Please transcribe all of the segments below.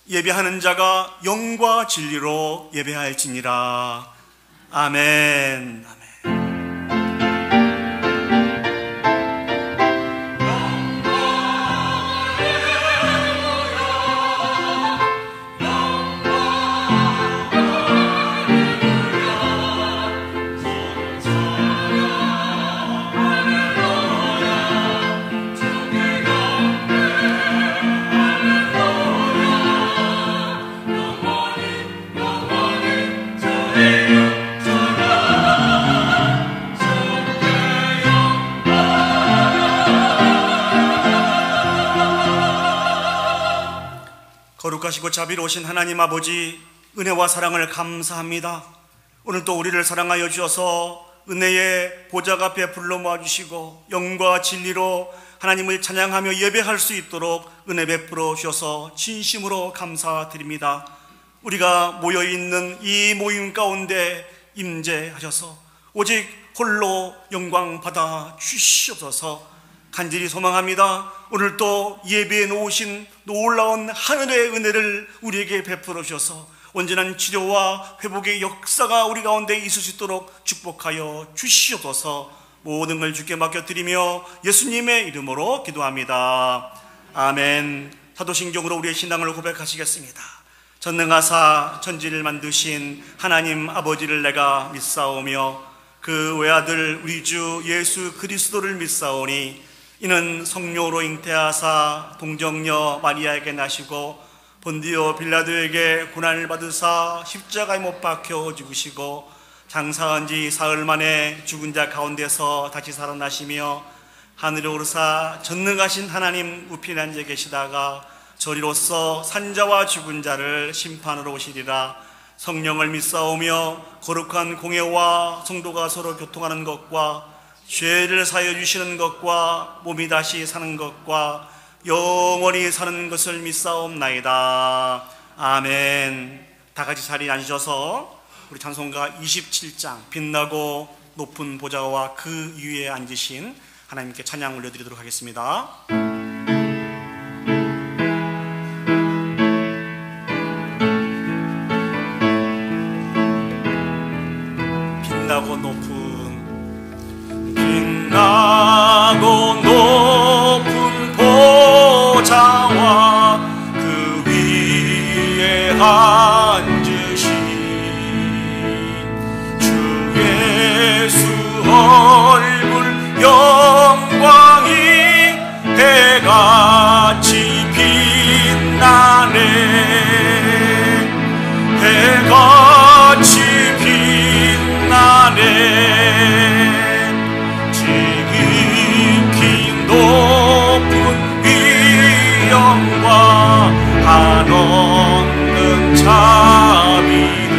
예배하는 자가 영과 진리로 예배할지니라. 아멘. 아멘. 거룩하시고 자비로우신 하나님 아버지, 은혜와 사랑을 감사합니다. 오늘 또 우리를 사랑하여 주셔서 은혜의 보좌 앞에 불러 모아주시고 영과 진리로 하나님을 찬양하며 예배할 수 있도록 은혜 베풀어 주셔서 진심으로 감사드립니다. 우리가 모여있는 이 모임 가운데 임재하셔서 오직 홀로 영광 받아 주시옵소서. 간절히 소망합니다. 오늘 또 예배에 놓으신 놀라운 하늘의 은혜를 우리에게 베풀어 주셔서 온전한 치료와 회복의 역사가 우리 가운데 있을 수 있도록 축복하여 주시옵소서. 모든 걸 주께 맡겨드리며 예수님의 이름으로 기도합니다. 아멘. 사도신경으로 우리의 신앙을 고백하시겠습니다. 전능하사 천지를 만드신 하나님 아버지를 내가 믿사오며 그 외아들 우리 주 예수 그리스도를 믿사오니 이는 성령으로 잉태하사 동정녀 마리아에게 나시고 본디오 빌라도에게 고난을 받으사 십자가에 못 박혀 죽으시고 장사한 지 사흘 만에 죽은 자 가운데서 다시 살아나시며 하늘에 오르사 전능하신 하나님 우편에 앉아 계시다가 저리로서 산자와 죽은 자를 심판하러 오시리라. 성령을 믿사오며 거룩한 공예와 성도가 서로 교통하는 것과 죄를 사하여 주시는 것과 몸이 다시 사는 것과 영원히 사는 것을 믿사옵나이다. 아멘. 다 같이 자리에 앉으셔서 우리 찬송가 27장 빛나고 높은 보좌와 그 위에 앉으신 하나님께 찬양 올려드리도록 하겠습니다. 빛나고 높은 보좌와 그 위에 앉으신 주 예수 얼굴 영광이 해같이 빛나네. 해같이 빛나네. 높은 위엄과 한없는 자비를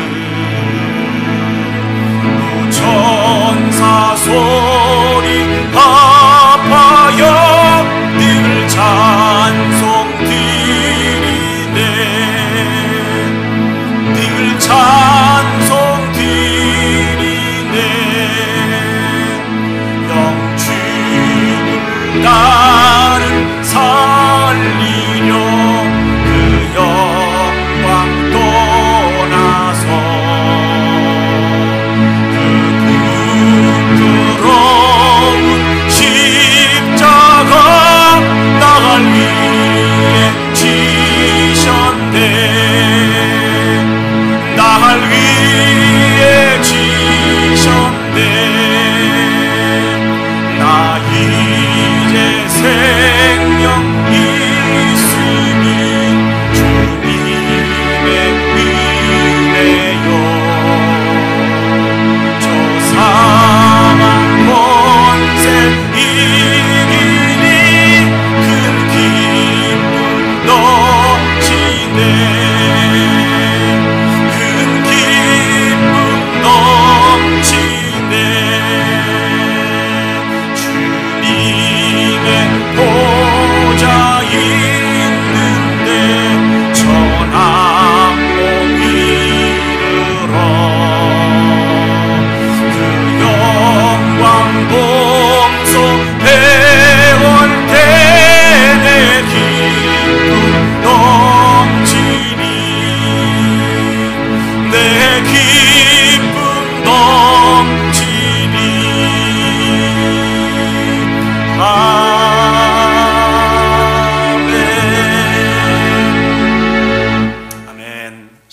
천사 소리 합하여 늘 찬송 드리네. 늘 찬송 드리네. 나를 살리려 그 영광 떠나서 그 부끄러운 십자가 나를 위해 지셨네. 나를 위해 지셨네. 나 이제 생명 있으니 주님의 은혜요. 저 사망 권세 이기니 큰 기쁨 넘치네. 큰 기쁨 넘치네. 보좌 있는데 천왕 몸 이르러 그 영광 봉소 배울 때 내 기쁨 넘치네.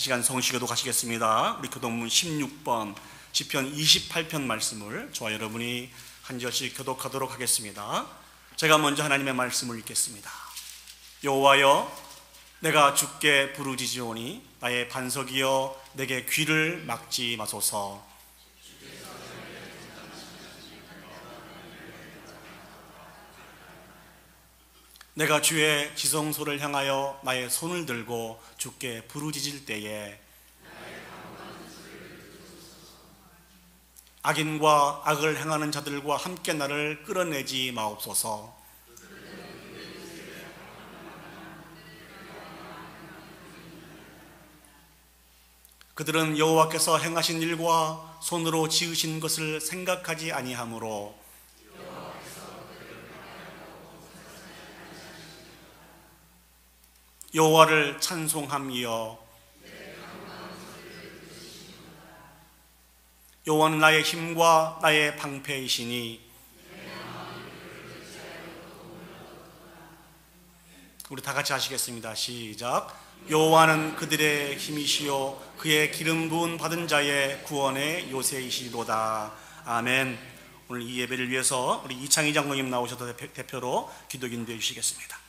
시간 성시교도 가시겠습니다. 우리 교독문 16번 시편 28편 말씀을 저와 여러분이 한 절씩 교독하도록 하겠습니다. 제가 먼저 하나님의 말씀을 읽겠습니다. 여호와여, 내가 주께 부르짖으오니 나의 반석이여 내게 귀를 막지 마소서. 내가 주의 지성소를 향하여 나의 손을 들고 주께 부르짖을 때에 악인과 악을 행하는 자들과 함께 나를 끌어내지 마옵소서. 그들은 여호와께서 행하신 일과 손으로 지으신 것을 생각하지 아니하므로 여호와를 찬송함이여. 여호와는 나의 힘과 나의 방패이시니 우리 다 같이 하시겠습니다. 시작. 여호와는 그들의 힘이시요 그의 기름 부은 받은 자의 구원의 요새이시로다. 아멘. 오늘 이 예배를 위해서 우리 이창희 장로님 나오셔서 대표로 기도 인도해 주시겠습니다.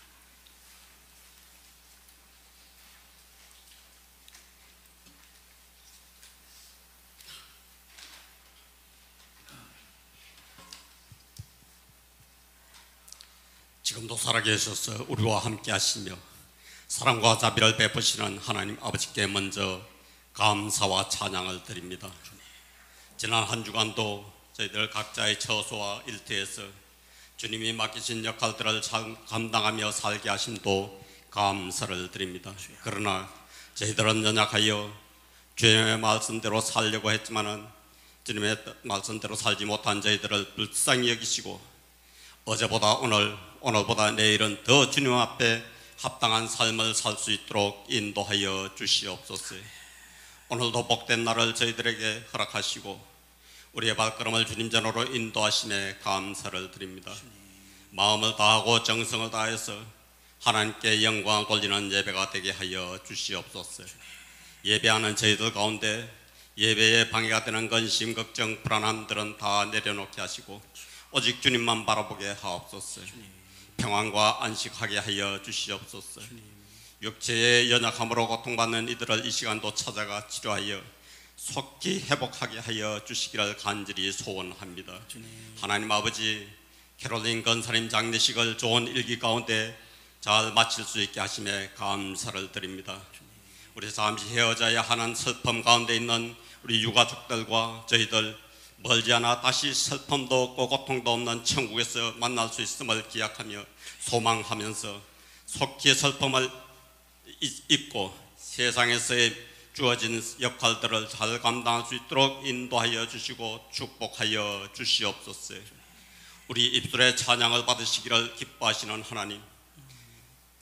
지금도 살아계셔서 우리와 함께 하시며 사랑과 자비를 베푸시는 하나님 아버지께 먼저 감사와 찬양을 드립니다. 지난 한 주간도 저희들 각자의 처소와 일터에서 주님이 맡기신 역할들을 감당하며 살게 하심도 감사를 드립니다. 그러나 저희들은 연약하여 주님의 말씀대로 살려고 했지만은 주님의 말씀대로 살지 못한 저희들을 불쌍히 여기시고 어제보다 오늘보다 내일은 더 주님 앞에 합당한 삶을 살 수 있도록 인도하여 주시옵소서. 오늘도 복된 날을 저희들에게 허락하시고 우리의 발걸음을 주님 전으로 인도하심에 감사를 드립니다. 마음을 다하고 정성을 다해서 하나님께 영광을 돌리는 예배가 되게 하여 주시옵소서. 예배하는 저희들 가운데 예배에 방해가 되는 근심, 걱정, 불안함들은 다 내려놓게 하시고 오직 주님만 바라보게 하옵소서. 평안과 안식하게 하여 주시옵소서. 육체의 연약함으로 고통받는 이들을 이 시간도 찾아가 치료하여 속히 회복하게 하여 주시기를 간절히 소원합니다. 하나님 아버지, 캐롤린 권사님 장례식을 좋은 일기 가운데 잘 마칠 수 있게 하심에 감사를 드립니다. 우리 잠시 헤어져야 하는 슬픔 가운데 있는 우리 유가족들과 저희들 멀지 않아 다시 슬픔도 없고 고통도 없는 천국에서 만날 수 있음을 기약하며 소망하면서 속히 슬픔을 잊고 세상에서의 주어진 역할들을 잘 감당할 수 있도록 인도하여 주시고 축복하여 주시옵소서. 우리 입술의 찬양을 받으시기를 기뻐하시는 하나님,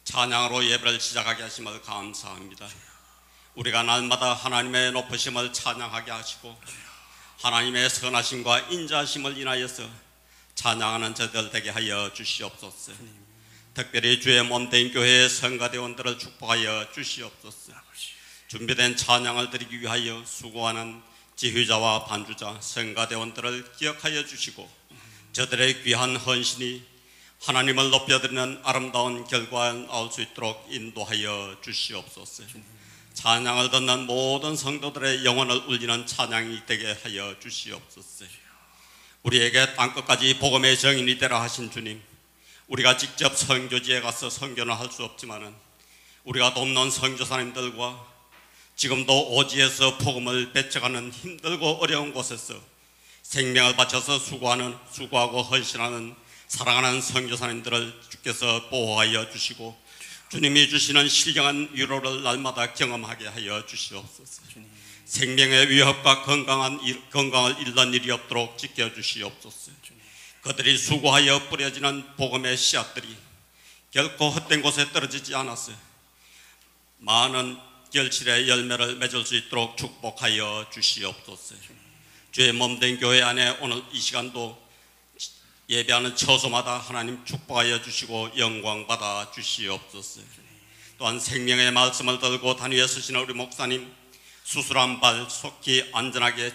찬양으로 예배를 시작하게 하심을 감사합니다. 우리가 날마다 하나님의 높으심을 찬양하게 하시고 하나님의 선하심과 인자하심을 인하여서 찬양하는 저들 되게 하여 주시옵소서. 특별히 주의 몸된 교회의 성가대원들을 축복하여 주시옵소서. 준비된 찬양을 드리기 위하여 수고하는 지휘자와 반주자, 성가대원들을 기억하여 주시고 저들의 귀한 헌신이 하나님을 높여드리는 아름다운 결과를 나올 수 있도록 인도하여 주시옵소서. 찬양을 듣는 모든 성도들의 영혼을 울리는 찬양이 되게 하여 주시옵소서. 우리에게 땅끝까지 복음의 정인이 되라 하신 주님, 우리가 직접 선교지에 가서 선교는 할 수 없지만은 우리가 돕는 선교사님들과 지금도 오지에서 복음을 배쳐가는 힘들고 어려운 곳에서 생명을 바쳐서 수고하고 헌신하는 사랑하는 선교사님들을 주께서 보호하여 주시고 주님이 주시는 신령한 위로를 날마다 경험하게 하여 주시옵소서. 생명의 위협과 건강을 잃는 일이 없도록 지켜주시옵소서. 그들이 수고하여 뿌려지는 복음의 씨앗들이 결코 헛된 곳에 떨어지지 않아서 많은 결실의 열매를 맺을 수 있도록 축복하여 주시옵소서. 주의 몸된 교회 안에 오늘 이 시간도 예배하는 처소마다 하나님 축복하여 주시고 영광 받아 주시옵소서. 또한 생명의 말씀을 들고 단위에 서시는 우리 목사님, 수술한 발 속히 안전하게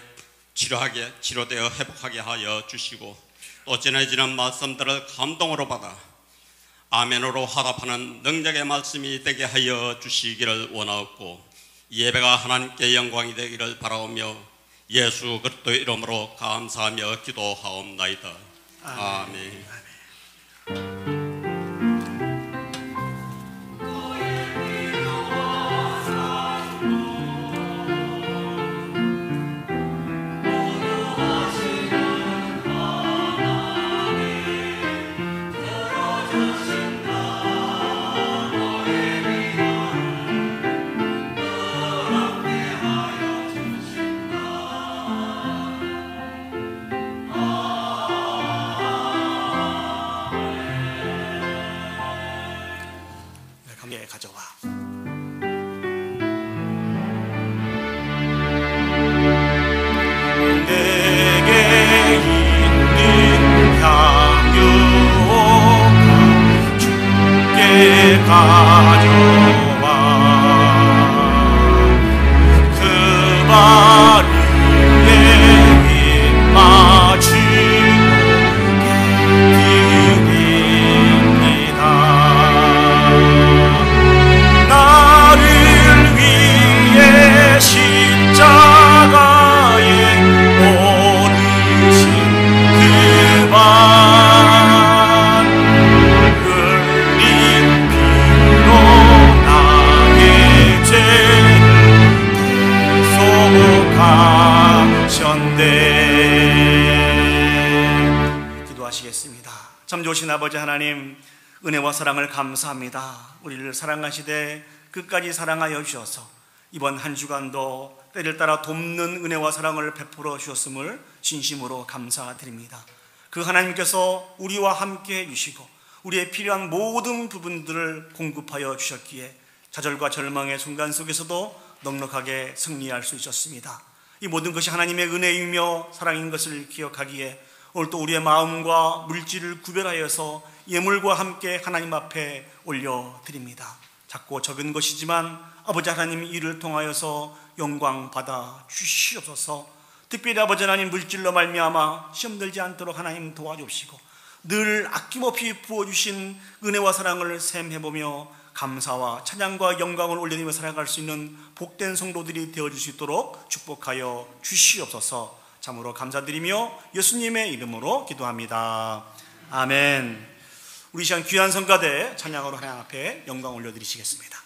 치료되어 회복하게 하여 주시고 또 전해지는 말씀들을 감동으로 받아 아멘으로 화답하는 능력의 말씀이 되게 하여 주시기를 원하옵고 이 예배가 하나님께 영광이 되기를 바라오며 예수 그리스도의 이름으로 감사하며 기도하옵나이다. 아멘. 가져와. 내게 있는 향유가 주께 가져와. 그 발 위에 입 맞추고 드립니다. 나를 위해 십자가에 오르신 그 발 흘린 피로 나의 죄를 대속하셨네. 기도하시겠습니다. 참 좋으신 아버지 하나님, 은혜와 사랑을 감사합니다. 우리를 사랑하시되 끝까지 사랑하여 주셔서 이번 한 주간도 때를 따라 돕는 은혜와 사랑을 베풀어 주셨음을 진심으로 감사드립니다. 그 하나님께서 우리와 함께 해주시고 우리의 필요한 모든 부분들을 공급하여 주셨기에 좌절과 절망의 순간 속에서도 넉넉하게 승리할 수 있었습니다. 이 모든 것이 하나님의 은혜이며 사랑인 것을 기억하기에 오늘 또 우리의 마음과 물질을 구별하여서 예물과 함께 하나님 앞에 올려드립니다. 작고 적은 것이지만 아버지 하나님 이를 통하여서 영광 받아 주시옵소서. 특별히 아버지 하나님 물질로 말미암아 시험 들지 않도록 하나님 도와주시고 늘 아낌없이 부어주신 은혜와 사랑을 샘해보며 감사와 찬양과 영광을 올려드리며 살아갈 수 있는 복된 성도들이 되어줄 수 있도록 축복하여 주시옵소서. 참으로 감사드리며 예수님의 이름으로 기도합니다. 아멘. 우리 시간 귀한 성가대 찬양으로 하나님 앞에 영광 올려드리시겠습니다.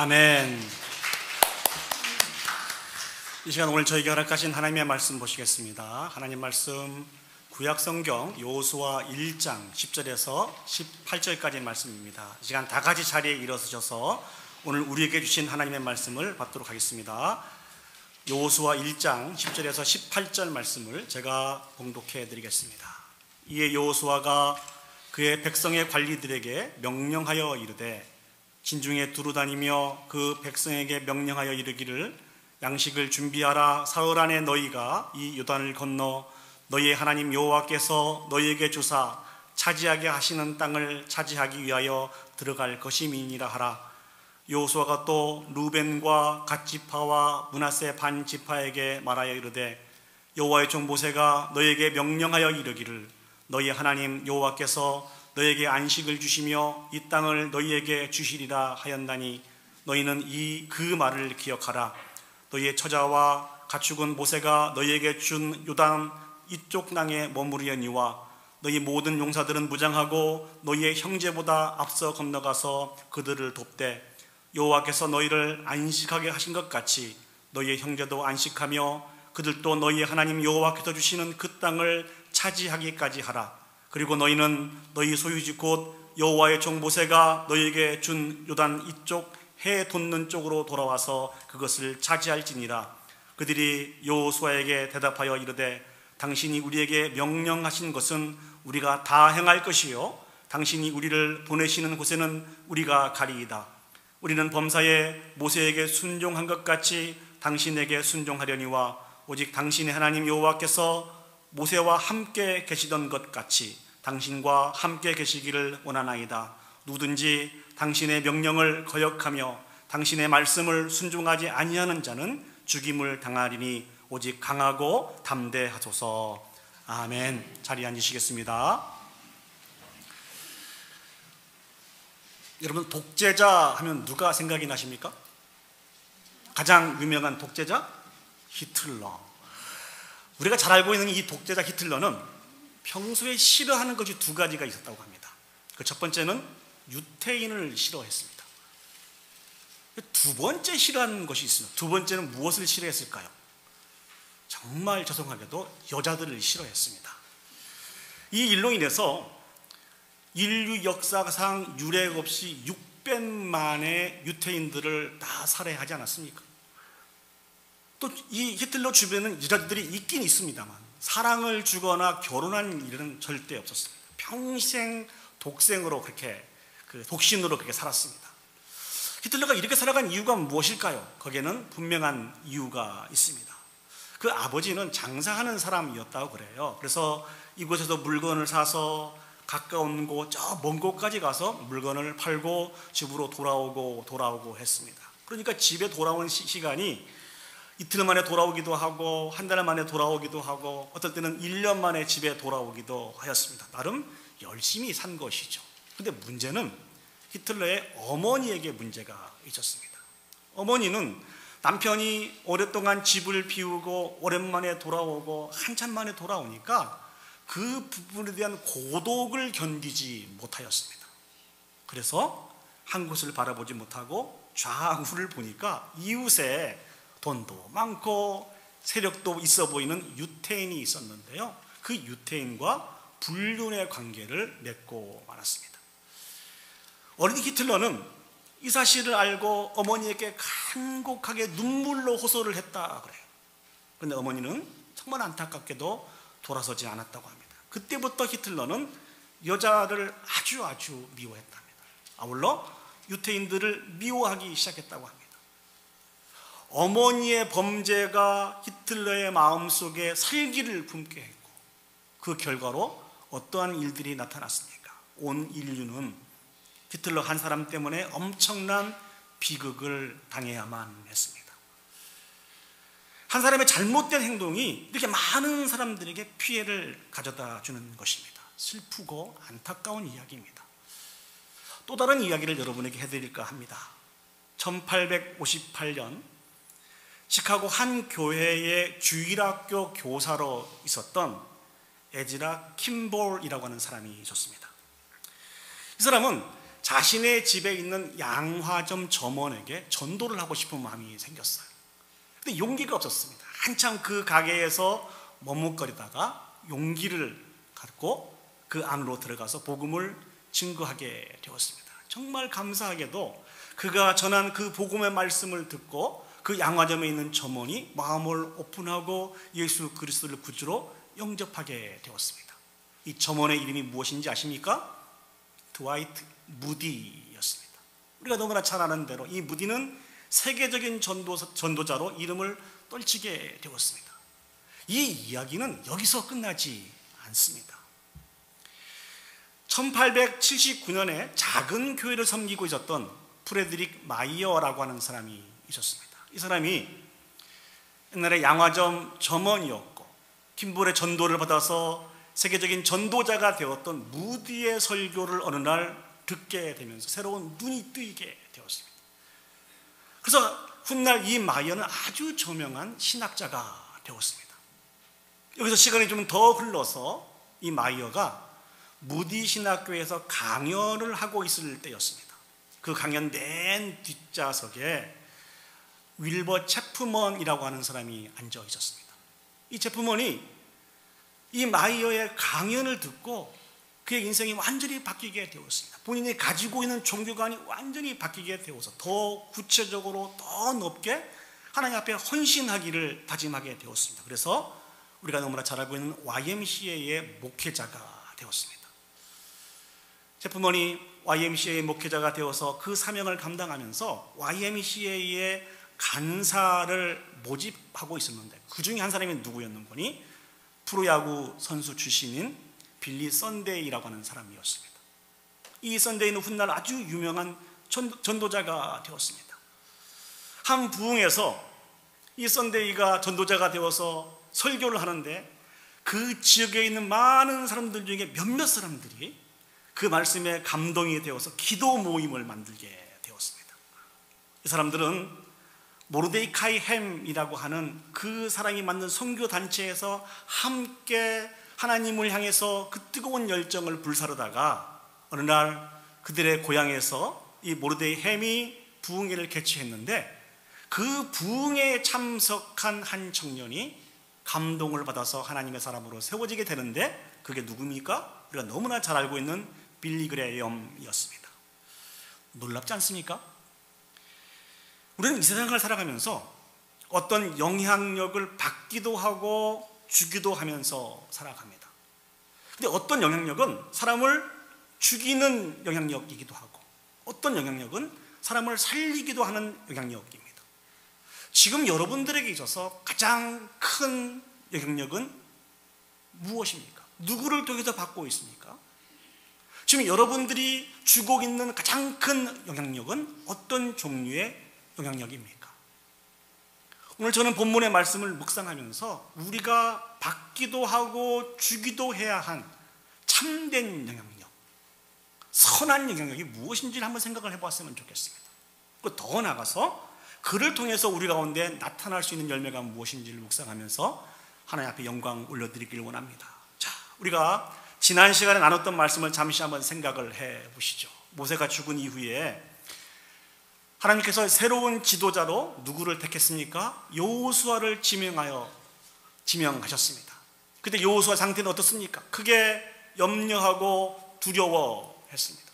아멘. 이 시간 오늘 저에게 허락하신 하나님의 말씀 보시겠습니다. 하나님 말씀 구약성경 여호수아 1장 10절에서 18절까지의 말씀입니다. 이 시간 다 같이 자리에 일어서셔서 오늘 우리에게 주신 하나님의 말씀을 받도록 하겠습니다. 여호수아 1장 10절에서 18절 말씀을 제가 봉독해 드리겠습니다. 이에 여호수아가 그의 백성의 관리들에게 명령하여 이르되 진중에 두루다니며 그 백성에게 명령하여 이르기를 양식을 준비하라. 사흘 안에 너희가 이 요단을 건너 너희의 하나님 여호와께서 너희에게 주사 차지하게 하시는 땅을 차지하기 위하여 들어갈 것임이니라 하라. 여호수아가 또 루벤과 갓지파와 므낫세 반 지파에게 말하여 이르되 여호와의 종 모세가 너희에게 명령하여 이르기를 너희 하나님 여호와께서 너희에게 안식을 주시며 이 땅을 너희에게 주시리라 하였나니 너희는 그 말을 기억하라. 너희의 처자와 가축은 모세가 너희에게 준 요단 이쪽 땅에 머무르려니와 너희 모든 용사들은 무장하고 너희의 형제보다 앞서 건너가서 그들을 돕되 여호와께서 너희를 안식하게 하신 것 같이 너희의 형제도 안식하며 그들도 너희의 하나님 여호와께서 주시는 그 땅을 차지하기까지 하라. 그리고 너희는 너희 소유지 곧 여호와의 종 모세가 너희에게 준 요단 이쪽 해 돋는 쪽으로 돌아와서 그것을 차지할지니라. 그들이 여호수아에게 대답하여 이르되 당신이 우리에게 명령하신 것은 우리가 다 행할 것이요 당신이 우리를 보내시는 곳에는 우리가 가리이다. 우리는 범사에 모세에게 순종한 것 같이 당신에게 순종하려니와 오직 당신의 하나님 여호와께서 모세와 함께 계시던 것 같이 당신과 함께 계시기를 원하나이다. 누구든지 당신의 명령을 거역하며 당신의 말씀을 순종하지 아니하는 자는 죽임을 당하리니 오직 강하고 담대하소서. 아멘. 자리에 앉으시겠습니다. 여러분, 독재자 하면 누가 생각이 나십니까? 가장 유명한 독재자? 히틀러. 우리가 잘 알고 있는 이 독재자 히틀러는 평소에 싫어하는 것이 두 가지가 있었다고 합니다. 그 첫 번째는 유태인을 싫어했습니다. 두 번째 싫어하는 것이 있습니다. 두 번째는 무엇을 싫어했을까요? 정말 죄송하게도 여자들을 싫어했습니다. 이 일로 인해서 인류 역사상 유례 없이 600만의 유태인들을 다 살해하지 않았습니까? 또 이 히틀러 주변에는 여자들이 있긴 있습니다만 사랑을 주거나 결혼한 일은 절대 없었습니다. 평생 독생으로 그렇게 독신으로 그렇게 살았습니다. 히틀러가 이렇게 살아간 이유가 무엇일까요? 거기에는 분명한 이유가 있습니다. 그 아버지는 장사하는 사람이었다고 그래요. 그래서 이곳에서 물건을 사서 가까운 곳, 저 먼 곳까지 가서 물건을 팔고 집으로 돌아오고 했습니다. 그러니까 집에 돌아오는 시간이 이틀 만에 돌아오기도 하고 한 달 만에 돌아오기도 하고 어떨 때는 1년 만에 집에 돌아오기도 하였습니다. 나름 열심히 산 것이죠. 그런데 문제는 히틀러의 어머니에게 문제가 있었습니다. 어머니는 남편이 오랫동안 집을 비우고 오랜만에 돌아오고 한참 만에 돌아오니까 그 부분에 대한 고독을 견디지 못하였습니다. 그래서 한 곳을 바라보지 못하고 좌우를 보니까 이웃에 돈도 많고 세력도 있어 보이는 유태인이 있었는데요. 그 유태인과 불륜의 관계를 맺고 말았습니다. 어린 히틀러는 이 사실을 알고 어머니에게 간곡하게 눈물로 호소를 했다 그래요. 그런데 어머니는 정말 안타깝게도 돌아서지 않았다고 합니다. 그때부터 히틀러는 여자를 아주 미워했답니다. 아울러 유태인들을 미워하기 시작했다고 합니다. 어머니의 범죄가 히틀러의 마음속에 살기를 품게 했고 그 결과로 어떠한 일들이 나타났습니까? 온 인류는 히틀러 한 사람 때문에 엄청난 비극을 당해야만 했습니다. 한 사람의 잘못된 행동이 이렇게 많은 사람들에게 피해를 가져다 주는 것입니다. 슬프고 안타까운 이야기입니다. 또 다른 이야기를 여러분에게 해드릴까 합니다. 1858년 시카고 한 교회의 주일학교 교사로 있었던 에즈라 킴볼이라고 하는 사람이 있었습니다. 이 사람은 자신의 집에 있는 양화점 점원에게 전도를 하고 싶은 마음이 생겼어요. 근데 용기가 없었습니다. 한참 그 가게에서 머뭇거리다가 용기를 갖고 그 안으로 들어가서 복음을 증거하게 되었습니다. 정말 감사하게도 그가 전한 그 복음의 말씀을 듣고 그 양화점에 있는 점원이 마음을 오픈하고 예수 그리스도를 구주로 영접하게 되었습니다. 이 점원의 이름이 무엇인지 아십니까? 드와이트 무디였습니다. 우리가 너무나 잘 아는 대로 이 무디는 세계적인 전도자로 이름을 떨치게 되었습니다. 이 이야기는 여기서 끝나지 않습니다. 1879년에 작은 교회를 섬기고 있었던 프레드릭 마이어라고 하는 사람이 있었습니다. 이 사람이 옛날에 양화점 점원이었고 킴볼의 전도를 받아서 세계적인 전도자가 되었던 무디의 설교를 어느 날 듣게 되면서 새로운 눈이 뜨이게 되었습니다. 그래서 훗날 이 마이어는 아주 저명한 신학자가 되었습니다. 여기서 시간이 좀 더 흘러서 이 마이어가 무디 신학교에서 강연을 하고 있을 때였습니다. 그 강연 맨 뒷좌석에 윌버 체프먼이라고 하는 사람이 앉아 있었습니다. 이 체프먼이 이 마이어의 강연을 듣고 그의 인생이 완전히 바뀌게 되었습니다. 본인이 가지고 있는 종교관이 완전히 바뀌게 되어서 더 구체적으로 더 높게 하나님 앞에 헌신하기를 다짐하게 되었습니다. 그래서 우리가 너무나 잘 알고 있는 YMCA의 목회자가 되었습니다. 체프먼이 YMCA의 목회자가 되어서 그 사명을 감당하면서 YMCA의 간사를 모집하고 있었는데 그 중에 한 사람이 누구였는 거니? 프로야구 선수 출신인 빌리 썬데이라고 하는 사람이었습니다. 이 썬데이는 훗날 아주 유명한 전도자가 되었습니다. 한 부흥에서 이 썬데이가 전도자가 되어서 설교를 하는데 그 지역에 있는 많은 사람들 중에 몇몇 사람들이 그 말씀에 감동이 되어서 기도 모임을 만들게 되었습니다. 이 사람들은 모르데이카이 햄이라고 하는 그 사람이 만든 선교 단체에서 함께 하나님을 향해서 그 뜨거운 열정을 불사르다가 어느 날 그들의 고향에서 이 모르데이 햄이 부흥회를 개최했는데 그 부흥회에 참석한 한 청년이 감동을 받아서 하나님의 사람으로 세워지게 되는데 그게 누굽니까? 우리가 너무나 잘 알고 있는 빌리 그레이엄이었습니다. 놀랍지 않습니까? 우리는 이 세상을 살아가면서 어떤 영향력을 받기도 하고 주기도 하면서 살아갑니다. 근데 어떤 영향력은 사람을 죽이는 영향력이기도 하고 어떤 영향력은 사람을 살리기도 하는 영향력입니다. 지금 여러분들에게 있어서 가장 큰 영향력은 무엇입니까? 누구를 통해서 받고 있습니까? 지금 여러분들이 주고 있는 가장 큰 영향력은 어떤 종류의 영향력입니까? 오늘 저는 본문의 말씀을 묵상하면서 우리가 받기도 하고 주기도 해야 한 참된 영향력, 선한 영향력이 무엇인지를 한번 생각을 해봤으면 좋겠습니다. 그리고 더 나아가서 그를 통해서 우리 가운데 나타날 수 있는 열매가 무엇인지를 묵상하면서 하나님 앞에 영광 올려드리길 원합니다. 자, 우리가 지난 시간에 나눴던 말씀을 잠시 한번 생각을 해보시죠. 모세가 죽은 이후에 하나님께서 새로운 지도자로 누구를 택했습니까? 여호수아를 지명하셨습니다. 그때 여호수아 상태는 어떻습니까? 크게 염려하고 두려워했습니다.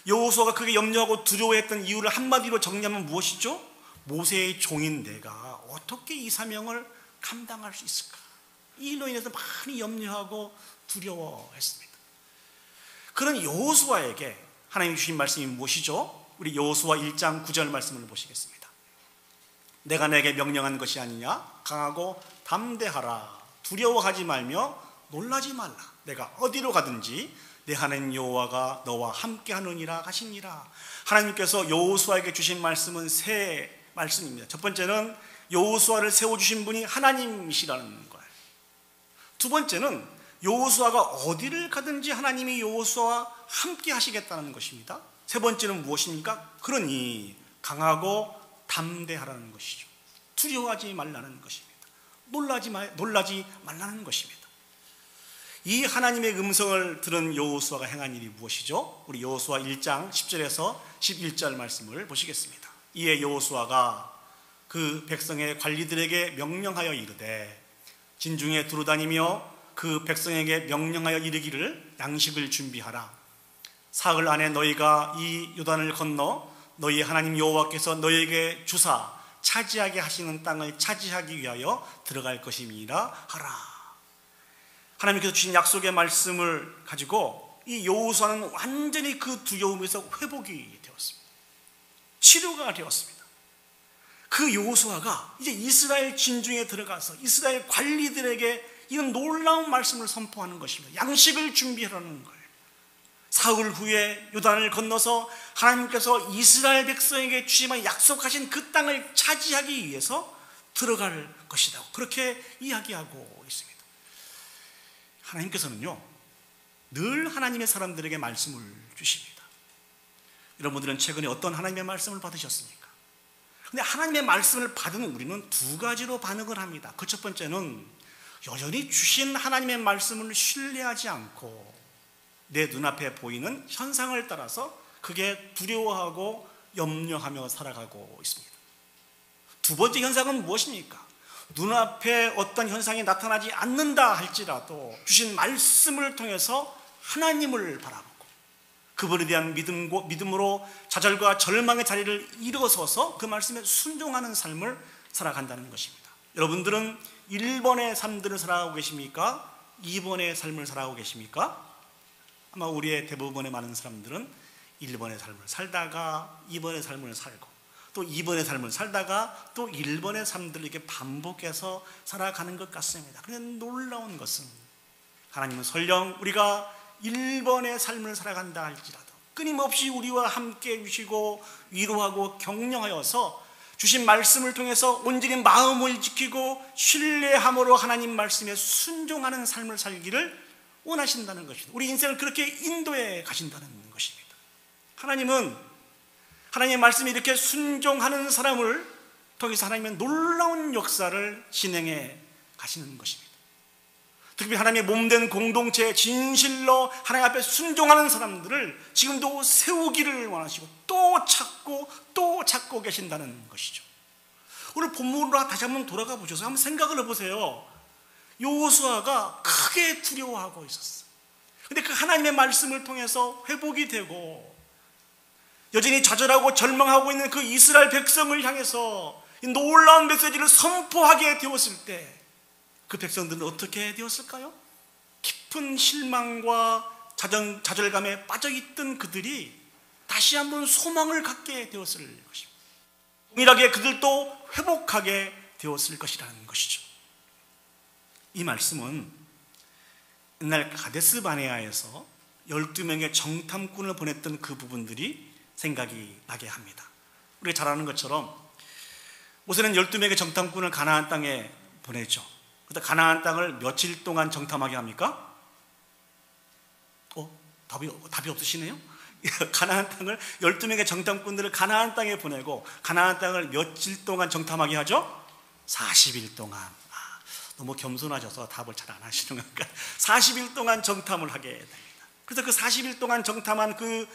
여호수아가 크게 염려하고 두려워했던 이유를 한마디로 정리하면 무엇이죠? 모세의 종인 내가 어떻게 이 사명을 감당할 수 있을까? 이 일로 인해서 많이 염려하고 두려워했습니다. 그런 여호수아에게 하나님이 주신 말씀이 무엇이죠? 우리 여호수아 1장 9절 말씀을 보시겠습니다. 내가 내게 명령한 것이 아니냐? 강하고 담대하라. 두려워하지 말며 놀라지 말라. 내가 어디로 가든지 내 하나님 여호와가 너와 함께 하느니라 하시니라. 하나님께서 여호수아에게 주신 말씀은 세 말씀입니다. 첫 번째는 여호수아를 세워주신 분이 하나님이시라는 거예요. 두 번째는 여호수아가 어디를 가든지 하나님이 여호수아와 함께 하시겠다는 것입니다. 세 번째는 무엇입니까? 그러니 강하고 담대하라는 것이죠. 두려워하지 말라는 것입니다. 놀라지 말라는 것입니다. 이 하나님의 음성을 들은 여호수아가 행한 일이 무엇이죠? 우리 여호수아 1장 10절에서 11절 말씀을 보시겠습니다. 이에 여호수아가 그 백성의 관리들에게 명령하여 이르되 진중에 두루다니며 그 백성에게 명령하여 이르기를 양식을 준비하라. 사흘 안에 너희가 이 요단을 건너 너희 하나님 여호와께서 너희에게 주사 차지하게 하시는 땅을 차지하기 위하여 들어갈 것임이라 하라. 하나님께서 주신 약속의 말씀을 가지고 이 여호수아는 완전히 그 두려움에서 회복이 되었습니다. 치료가 되었습니다. 그 여호수아가 이제 이스라엘 진중에 들어가서 이스라엘 관리들에게 이런 놀라운 말씀을 선포하는 것입니다. 양식을 준비하라는 거예요. 사흘 후에 요단을 건너서 하나님께서 이스라엘 백성에게 주시면 약속하신 그 땅을 차지하기 위해서 들어갈 것이라고 그렇게 이야기하고 있습니다. 하나님께서는요 늘 하나님의 사람들에게 말씀을 주십니다. 여러분들은 최근에 어떤 하나님의 말씀을 받으셨습니까? 근데 하나님의 말씀을 받은 우리는 두 가지로 반응을 합니다. 그 첫 번째는 여전히 주신 하나님의 말씀을 신뢰하지 않고 내 눈앞에 보이는 현상을 따라서 그게 두려워하고 염려하며 살아가고 있습니다. 두 번째 현상은 무엇입니까? 눈앞에 어떤 현상이 나타나지 않는다 할지라도 주신 말씀을 통해서 하나님을 바라보고 그분에 대한 믿음으로 좌절과 절망의 자리를 일어서서 그 말씀에 순종하는 삶을 살아간다는 것입니다. 여러분들은 1번의 삶들을 살아가고 계십니까? 2번의 삶을 살아가고 계십니까? 아마 우리의 대부분의 많은 사람들은 1번의 삶을 살다가 2번의 삶을 살고 또 2번의 삶을 살다가 또 1번의 삶들을 이렇게 반복해서 살아가는 것 같습니다. 그런데 놀라운 것은 하나님은 설령 우리가 1번의 삶을 살아간다 할지라도 끊임없이 우리와 함께 해주시고 위로하고 격려하여서 주신 말씀을 통해서 온전히 마음을 지키고 신뢰함으로 하나님 말씀에 순종하는 삶을 살기를 원하신다는 것입니다. 우리 인생을 그렇게 인도해 가신다는 것입니다. 하나님은 하나님의 말씀에 이렇게 순종하는 사람을 통해서 하나님의 놀라운 역사를 진행해 가시는 것입니다. 특히 하나님의 몸된 공동체의 진실로 하나님 앞에 순종하는 사람들을 지금도 세우기를 원하시고 또 찾고 계신다는 것이죠. 오늘 본문으로 다시 한번 돌아가 보셔서 한번 생각을 해보세요. 여호수아가 크게 두려워하고 있었어요. 그런데 그 하나님의 말씀을 통해서 회복이 되고 여전히 좌절하고 절망하고 있는 그 이스라엘 백성을 향해서 이 놀라운 메시지를 선포하게 되었을 때 그 백성들은 어떻게 되었을까요? 깊은 실망과 좌절감에 빠져있던 그들이 다시 한번 소망을 갖게 되었을 것입니다. 동일하게 그들도 회복하게 되었을 것이라는 것이죠. 이 말씀은 옛날 가데스 바네아에서 12명의 정탐꾼을 보냈던 그 부분들이 생각이 나게 합니다. 우리가 잘 아는 것처럼 모세는 12명의 정탐꾼을 가나안 땅에 보내죠. 그래서 가나안 땅을 며칠 동안 정탐하게 합니까? 답이 없으시네요? 가나안 땅을 12명의 정탐꾼들을 가나안 땅에 보내고 가나안 땅을 며칠 동안 정탐하게 하죠? 40일 동안. 너무 겸손하셔서 답을 잘 안 하시는 거니까 40일 동안 정탐을 하게 됩니다. 그래서 그 40일 동안 정탐한 그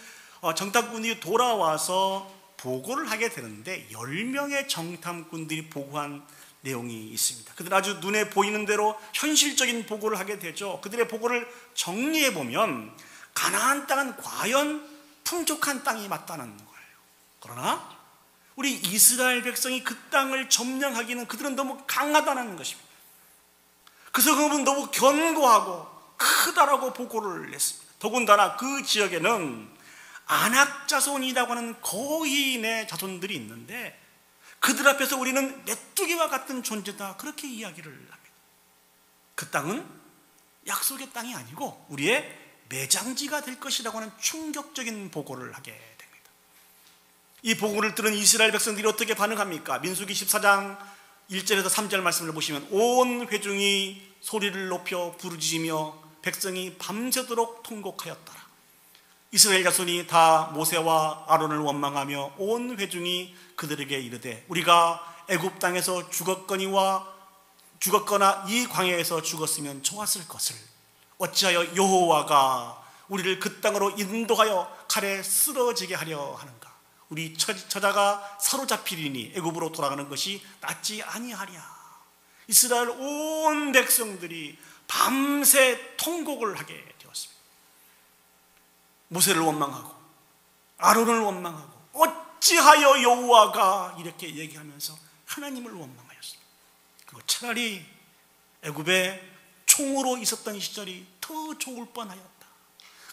정탐꾼이 돌아와서 보고를 하게 되는데 10명의 정탐꾼들이 보고한 내용이 있습니다. 그들 아주 눈에 보이는 대로 현실적인 보고를 하게 되죠. 그들의 보고를 정리해 보면 가나안 땅은 과연 풍족한 땅이 맞다는 거예요. 그러나 우리 이스라엘 백성이 그 땅을 점령하기는 그들은 너무 강하다는 것입니다. 그래서 그분은 너무 견고하고 크다라고 보고를 냈습니다. 더군다나 그 지역에는 아낙 자손이라고 하는 거인의 자손들이 있는데 그들 앞에서 우리는 메뚜기와 같은 존재다 그렇게 이야기를 합니다. 그 땅은 약속의 땅이 아니고 우리의 매장지가 될 것이라고 하는 충격적인 보고를 하게 됩니다. 이 보고를 들은 이스라엘 백성들이 어떻게 반응합니까? 민수기 14장 1절에서 3절 말씀을 보시면 온 회중이 소리를 높여 부르짖으며 백성이 밤새도록 통곡하였더라. 이스라엘 자손이 다 모세와 아론을 원망하며 온 회중이 그들에게 이르되 우리가 애굽 땅에서 죽었거나 이 광야에서 죽었으면 좋았을 것을 어찌하여 여호와가 우리를 그 땅으로 인도하여 칼에 쓰러지게 하려 하는가? 우리 처자가 사로잡히리니 애굽으로 돌아가는 것이 낫지 아니하랴. 이스라엘 온 백성들이 밤새 통곡을 하게 되었습니다. 모세를 원망하고 아론을 원망하고 어찌하여 여호와가 이렇게 얘기하면서 하나님을 원망하였습니다. 그리고 차라리 애굽에 총으로 있었던 시절이 더 좋을 뻔하였다.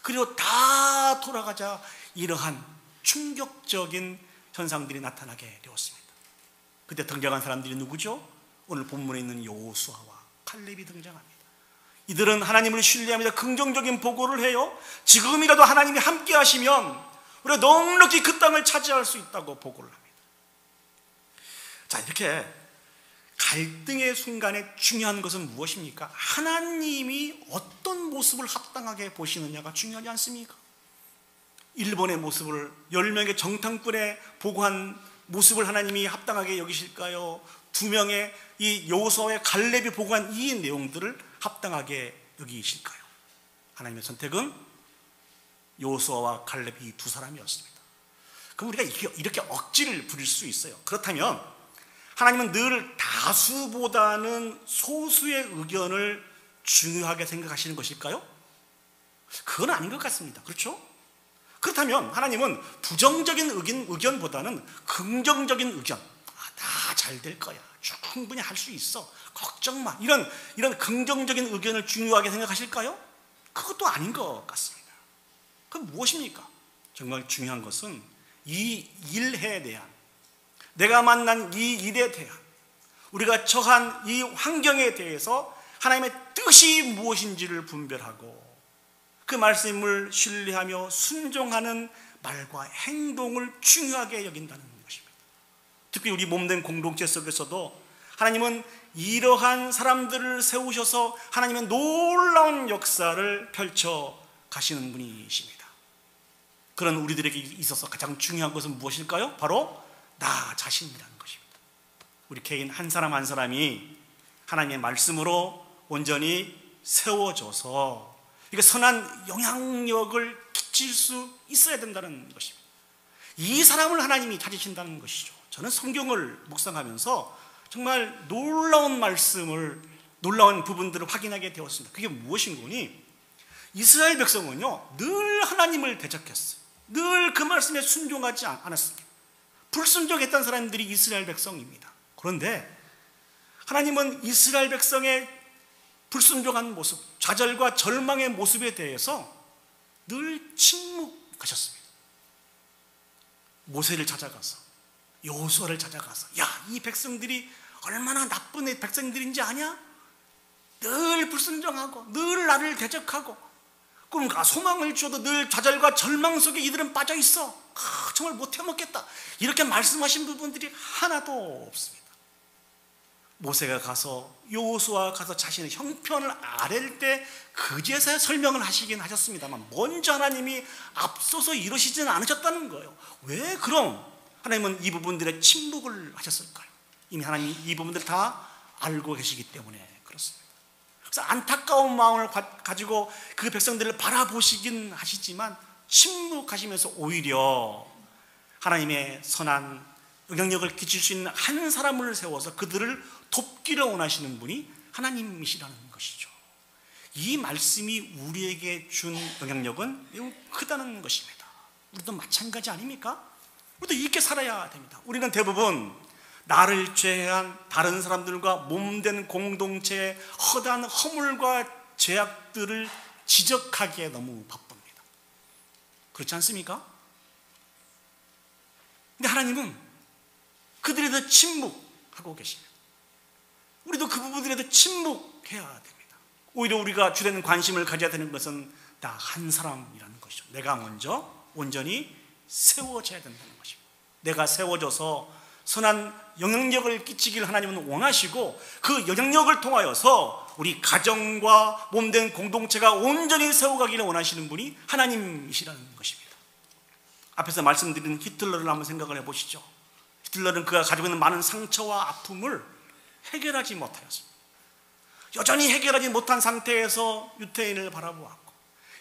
그리고 다 돌아가자 이러한 충격적인 현상들이 나타나게 되었습니다. 그때 등장한 사람들이 누구죠? 오늘 본문에 있는 여호수아와 칼렙이 등장합니다. 이들은 하나님을 신뢰합니다. 긍정적인 보고를 해요. 지금이라도 하나님이 함께 하시면 우리가 넉넉히 그 땅을 차지할 수 있다고 보고를 합니다. 자, 이렇게 갈등의 순간에 중요한 것은 무엇입니까? 하나님이 어떤 모습을 합당하게 보시느냐가 중요하지 않습니까? 일본의 모습을 10명의 정탐꾼에 보고한 모습을 하나님이 합당하게 여기실까요? 2명의 이 여호수아의 갈렙이 보고한 이 내용들을 합당하게 여기실까요? 하나님의 선택은 여호수아와 갈렙 이 두 사람이었습니다. 그럼 우리가 이렇게 억지를 부릴 수 있어요. 그렇다면 하나님은 늘 다수보다는 소수의 의견을 중요하게 생각하시는 것일까요? 그건 아닌 것 같습니다. 그렇죠? 그렇다면 하나님은 부정적인 의견보다는 긍정적인 의견, 다 잘 될 거야, 충분히 할 수 있어, 걱정 마, 이런 긍정적인 의견을 중요하게 생각하실까요? 그것도 아닌 것 같습니다. 그럼 무엇입니까? 정말 중요한 것은 이 일에 대한, 내가 만난 이 일에 대한, 우리가 처한 이 환경에 대해서 하나님의 뜻이 무엇인지를 분별하고 그 말씀을 신뢰하며 순종하는 말과 행동을 중요하게 여긴다는 것입니다. 특히 우리 몸된 공동체 속에서도 하나님은 이러한 사람들을 세우셔서 하나님의 놀라운 역사를 펼쳐 가시는 분이십니다. 그런 우리들에게 있어서 가장 중요한 것은 무엇일까요? 바로 나 자신이라는 것입니다. 우리 개인 한 사람 한 사람이 하나님의 말씀으로 온전히 세워져서 이게 선한 영향력을 끼칠 수 있어야 된다는 것입니다. 이 사람을 하나님이 찾으신다는 것이죠. 저는 성경을 묵상하면서 정말 놀라운 말씀을, 놀라운 부분들을 확인하게 되었습니다. 그게 무엇인 거니? 이스라엘 백성은요, 늘 하나님을 대적했어요. 늘 그 말씀에 순종하지 않았습니다. 불순종했던 사람들이 이스라엘 백성입니다. 그런데 하나님은 이스라엘 백성의 불순종한 모습, 좌절과 절망의 모습에 대해서 늘 침묵하셨습니다. 모세를 찾아가서, 여호수아를 찾아가서, 야, 이 백성들이 얼마나 나쁜 백성들인지 아냐? 늘 불순종하고 늘 나를 대적하고 꿈과 소망을 주어도 늘 좌절과 절망 속에 이들은 빠져 있어. 정말 못 해먹겠다. 이렇게 말씀하신 부분들이 하나도 없습니다. 모세가 가서, 여호수아가 가서 자신의 형편을 아랠 때 그제서야 설명을 하시긴 하셨습니다만 먼저 하나님이 앞서서 이루시지는 않으셨다는 거예요. 왜 그럼 하나님은 이 부분들에 침묵을 하셨을까요? 이미 하나님이 이 부분들을 다 알고 계시기 때문에 그렇습니다. 그래서 안타까운 마음을 가지고 그 백성들을 바라보시긴 하시지만 침묵하시면서 오히려 하나님의 선한 영향력을 끼칠 수 있는 한 사람을 세워서 그들을 돕기를 원하시는 분이 하나님이시라는 것이죠. 이 말씀이 우리에게 준 영향력은 매우 크다는 것입니다. 우리도 마찬가지 아닙니까? 우리도 이렇게 살아야 됩니다. 우리는 대부분 나를 제외한 다른 사람들과 몸된 공동체의 허다한 허물과 죄악들을 지적하기에 너무 바쁩니다. 그렇지 않습니까? 근데 하나님은 그들에 대해 침묵하고 계십니다. 우리도 그 부분들에 대해 침묵해야 됩니다. 오히려 우리가 주된 관심을 가져야 되는 것은 나 한 사람이라는 것이죠. 내가 먼저 온전히 세워져야 된다는 것입니다. 내가 세워져서 선한 영향력을 끼치기를 하나님은 원하시고 그 영향력을 통하여서 우리 가정과 몸된 공동체가 온전히 세워가기를 원하시는 분이 하나님이시라는 것입니다. 앞에서 말씀드린 히틀러를 한번 생각을 해보시죠. 히틀러는 그가 가지고 있는 많은 상처와 아픔을 해결하지 못하였습니다. 여전히 해결하지 못한 상태에서 유태인을 바라보았고,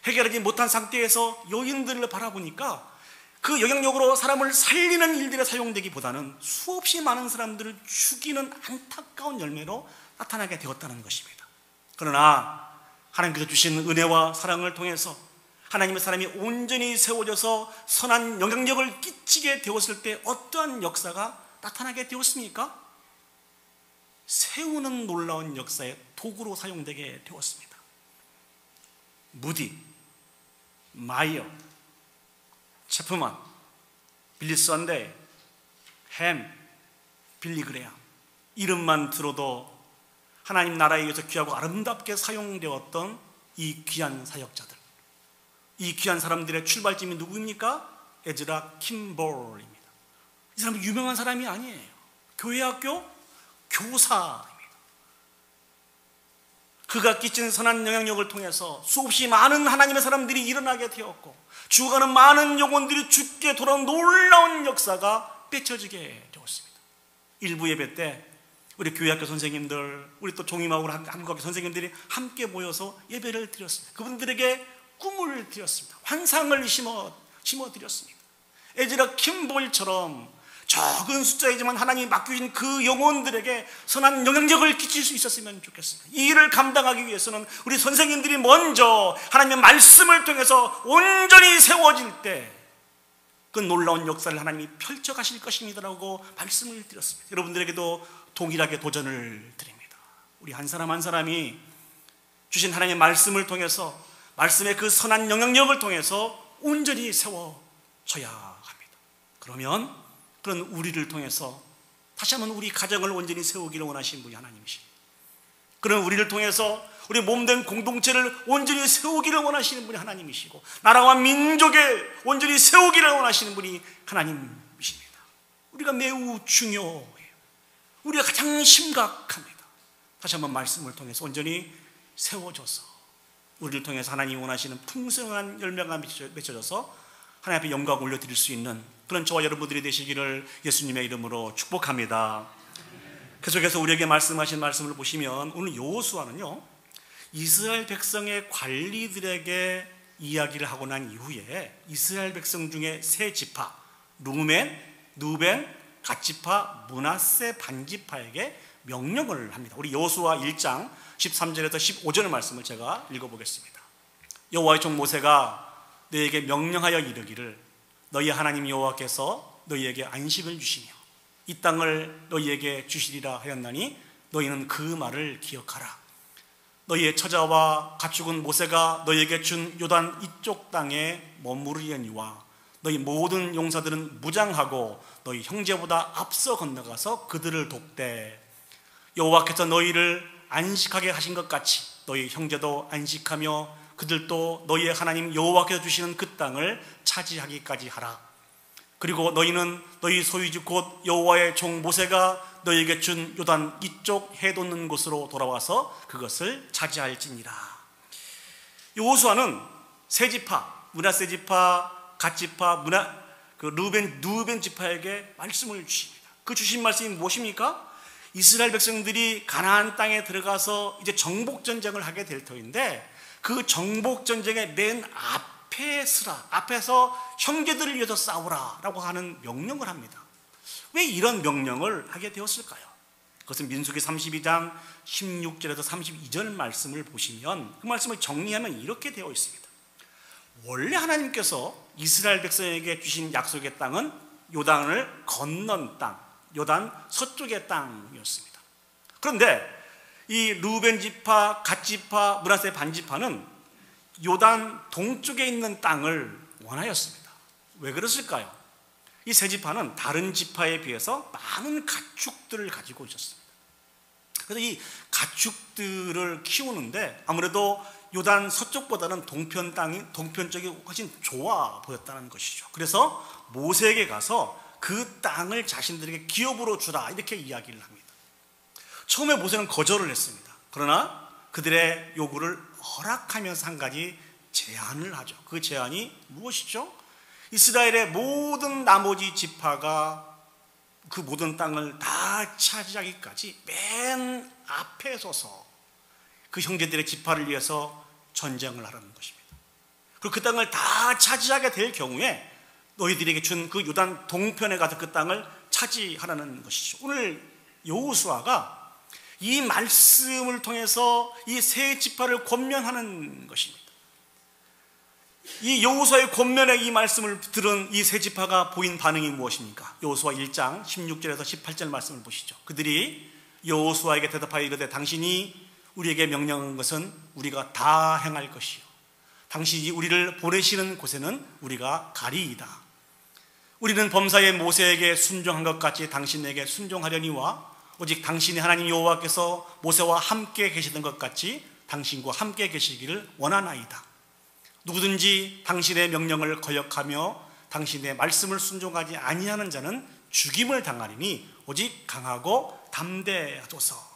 해결하지 못한 상태에서 여인들을 바라보니까 그 영향력으로 사람을 살리는 일들에 사용되기보다는 수없이 많은 사람들을 죽이는 안타까운 열매로 나타나게 되었다는 것입니다. 그러나 하나님께서 주신 은혜와 사랑을 통해서 하나님의 사람이 온전히 세워져서 선한 영향력을 끼치게 되었을 때 어떠한 역사가 나타나게 되었습니까? 세우는 놀라운 역사의 도구로 사용되게 되었습니다. 무디, 마이어, 체프만, 빌리 선데이, 햄, 빌리 그레함, 이름만 들어도 하나님 나라에 의해서 귀하고 아름답게 사용되었던 이 귀한 사역자들, 이 귀한 사람들의 출발점이 누구입니까? 에즈라 킴볼입니다. 이 사람은 유명한 사람이 아니에요. 교회학교 교사입니다. 그가 끼친 선한 영향력을 통해서 수없이 많은 하나님의 사람들이 일어나게 되었고, 죽어가는 많은 영혼들이 죽게 돌아온 놀라운 역사가 펼쳐지게 되었습니다. 일부 예배 때 우리 교회학교 선생님들, 우리 또 종임하고 한국학교 선생님들이 함께 모여서 예배를 드렸습니다. 그분들에게 꿈을 드렸습니다. 환상을 심어드렸습니다. 에즈라 킴볼처럼 적은 숫자이지만 하나님이 맡겨주신 그 영혼들에게 선한 영향력을 끼칠 수 있었으면 좋겠습니다. 이 일을 감당하기 위해서는 우리 선생님들이 먼저 하나님의 말씀을 통해서 온전히 세워질 때 그 놀라운 역사를 하나님이 펼쳐가실 것입니다라고 말씀을 드렸습니다. 여러분들에게도 동일하게 도전을 드립니다. 우리 한 사람 한 사람이 주신 하나님의 말씀을 통해서, 말씀의 그 선한 영향력을 통해서 온전히 세워져야 합니다. 그러면 그런 우리를 통해서 다시 한번 우리 가정을 온전히 세우기를 원하시는 분이 하나님이십니다. 그런 우리를 통해서 우리 몸된 공동체를 온전히 세우기를 원하시는 분이 하나님이시고, 나라와 민족을 온전히 세우기를 원하시는 분이 하나님이십니다. 우리가 매우 중요해요. 우리가 가장 심각합니다. 다시 한번 말씀을 통해서 온전히 세워져서 우리를 통해서 하나님이 원하시는 풍성한 열매가 맺혀져서 하나님 앞에 영광을 올려드릴 수 있는 그런 저와 여러분들이 되시기를 예수님의 이름으로 축복합니다. 계속해서 우리에게 말씀하신 말씀을 보시면 오늘 여호수아는요, 이스라엘 백성의 관리들에게 이야기를 하고 난 이후에 이스라엘 백성 중에 세 지파, 루벤, 갓지파, 므낫세 반지파에게 명령을 합니다. 우리 여호수아 1장 13절에서 15절의 말씀을 제가 읽어보겠습니다. 여호와의 종 모세가 너희에게 명령하여 이르기를, 너희 하나님 여호와께서 너희에게 안식을 주시며 이 땅을 너희에게 주시리라 하였나니 너희는 그 말을 기억하라. 너희의 처자와 가축은 모세가 너희에게 준 요단 이쪽 땅에 머무르려니와 너희 모든 용사들은 무장하고 너희 형제보다 앞서 건너가서 그들을 돕되, 여호와께서 너희를 안식하게 하신 것 같이 너희 형제도 안식하며 그들도 너희의 하나님 여호와께서 주시는 그 땅을 차지하기까지 하라. 그리고 너희는 너희 소유지 곧 여호와의 종 모세가 너희에게 준 요단 이쪽 해 돋는 곳으로 돌아와서 그것을 차지할지니라. 여호수아는 세 지파, 므낫세 지파, 갓지파, 루벤 지파에게 말씀을 주십니다. 그 주신 말씀이 무엇입니까? 이스라엘 백성들이 가나안 땅에 들어가서 이제 정복 전쟁을 하게 될 터인데, 그 정복 전쟁의 맨 앞에서 형제들을 위해서 싸우라라고 하는 명령을 합니다. 왜 이런 명령을 하게 되었을까요? 그것은 민수기 32장 16절에서 32절 말씀을 보시면 그 말씀을 정리하면 이렇게 되어 있습니다. 원래 하나님께서 이스라엘 백성에게 주신 약속의 땅은 요단을 건넌 땅, 요단 서쪽의 땅이었습니다. 그런데 이 루벤 지파, 갓 지파, 므낫세 반지파는 요단 동쪽에 있는 땅을 원하였습니다. 왜 그랬을까요? 이 세 지파는 다른 지파에 비해서 많은 가축들을 가지고 있었습니다. 그래서 이 가축들을 키우는데 아무래도 요단 서쪽보다는 동편 쪽이 훨씬 좋아 보였다는 것이죠. 그래서 모세에게 가서 그 땅을 자신들에게 기업으로 주라 이렇게 이야기를 합니다. 처음에 모세는 거절을 했습니다. 그러나 그들의 요구를 허락하면서 한 가지 제안을 하죠. 그 제안이 무엇이죠? 이스라엘의 모든 나머지 지파가 그 모든 땅을 다 차지하기까지 맨 앞에 서서 그 형제들의 지파를 위해서 전쟁을 하라는 것입니다. 그리고 그 땅을 다 차지하게 될 경우에 너희들에게 준 그 요단 동편에 가서 그 땅을 차지하라는 것이죠. 오늘 여호수아가 이 말씀을 통해서 이 세 지파를 권면하는 것입니다. 이 여호수아의 권면의 이 말씀을 들은 이 세 지파가 보인 반응이 무엇입니까? 여호수아 1장 16절에서 18절 말씀을 보시죠. 그들이 여호수아에게 대답하여 이르되 당신이 우리에게 명령한 것은 우리가 다 행할 것이요 당신이 우리를 보내시는 곳에는 우리가 가리이다. 우리는 범사의 모세에게 순종한 것 같이 당신에게 순종하려니와 오직 당신의 하나님 여호와께서 모세와 함께 계시던 것 같이 당신과 함께 계시기를 원하나이다. 누구든지 당신의 명령을 거역하며 당신의 말씀을 순종하지 아니하는 자는 죽임을 당하리니 오직 강하고 담대하소서.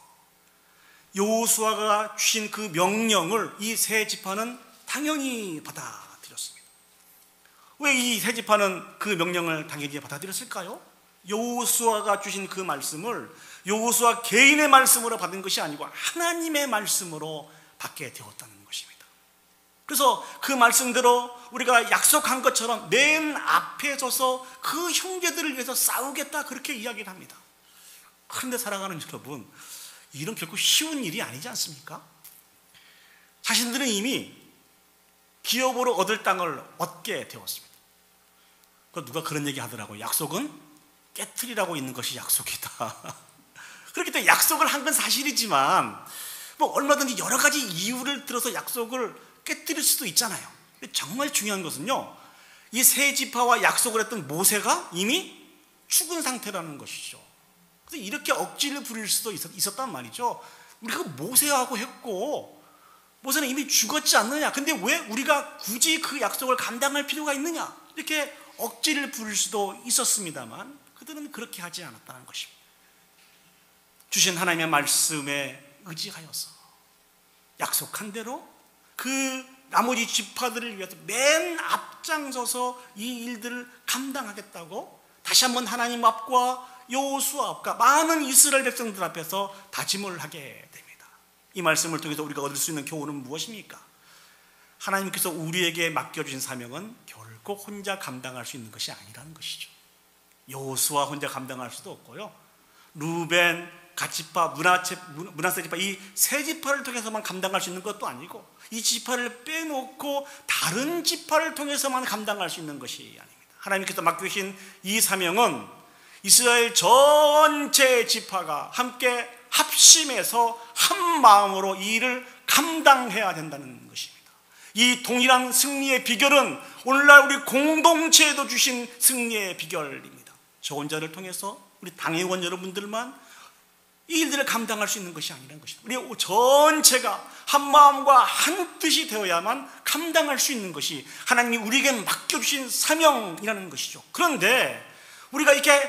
여호수아가 주신 그 명령을 이 세 지파는 당연히 받아들였습니다. 왜 이 세 지파는 그 명령을 당연히 받아들였을까요? 여호수아가 주신 그 말씀을 여호수아 개인의 말씀으로 받은 것이 아니고 하나님의 말씀으로 받게 되었다는 것입니다. 그래서 그 말씀대로 우리가 약속한 것처럼 맨 앞에 서서 그 형제들을 위해서 싸우겠다 그렇게 이야기를 합니다. 그런데 사랑하는 여러분, 이런 결코 쉬운 일이 아니지 않습니까? 자신들은 이미 기업으로 얻을 땅을 얻게 되었습니다. 누가 그런 얘기 하더라고요. 약속은 깨트리라고 있는 것이 약속이다. 그렇기 때문에 약속을 한 건 사실이지만 뭐 얼마든지 여러 가지 이유를 들어서 약속을 깨트릴 수도 있잖아요. 근데 정말 중요한 것은요, 이 세 지파와 약속을 했던 모세가 이미 죽은 상태라는 것이죠. 그래서 이렇게 억지를 부릴 수도 있었단 말이죠. 우리가 모세하고 했고 모세는 이미 죽었지 않느냐, 근데 왜 우리가 굳이 그 약속을 감당할 필요가 있느냐, 이렇게 억지를 부릴 수도 있었습니다만 그들은 그렇게 하지 않았다는 것입니다. 주신 하나님의 말씀에 의지하여서 약속한 대로 그 나머지 지파들을 위해서 맨 앞장서서 이 일들을 감당하겠다고 다시 한번 하나님 앞과 여호수아 앞과 많은 이스라엘 백성들 앞에서 다짐을 하게 됩니다. 이 말씀을 통해서 우리가 얻을 수 있는 교훈은 무엇입니까? 하나님께서 우리에게 맡겨주신 사명은 결코 혼자 감당할 수 있는 것이 아니라는 것이죠. 여호수아 혼자 감당할 수도 없고요, 루벤, 갓지파, 므낫세 지파 이 세 지파를 통해서만 감당할 수 있는 것도 아니고 이 지파를 빼놓고 다른 지파를 통해서만 감당할 수 있는 것이 아닙니다. 하나님께서 맡겨주신 이 사명은 이스라엘 전체 지파가 함께 합심해서 한 마음으로 이 일을 감당해야 된다는 것입니다. 이 동일한 승리의 비결은 오늘날 우리 공동체에도 주신 승리의 비결입니다. 저 혼자를 통해서 우리 당회원 여러분들만 이 일들을 감당할 수 있는 것이 아니라는 것입니다. 우리 전체가 한 마음과 한 뜻이 되어야만 감당할 수 있는 것이 하나님이 우리에게 맡겨주신 사명이라는 것이죠. 그런데 우리가 이렇게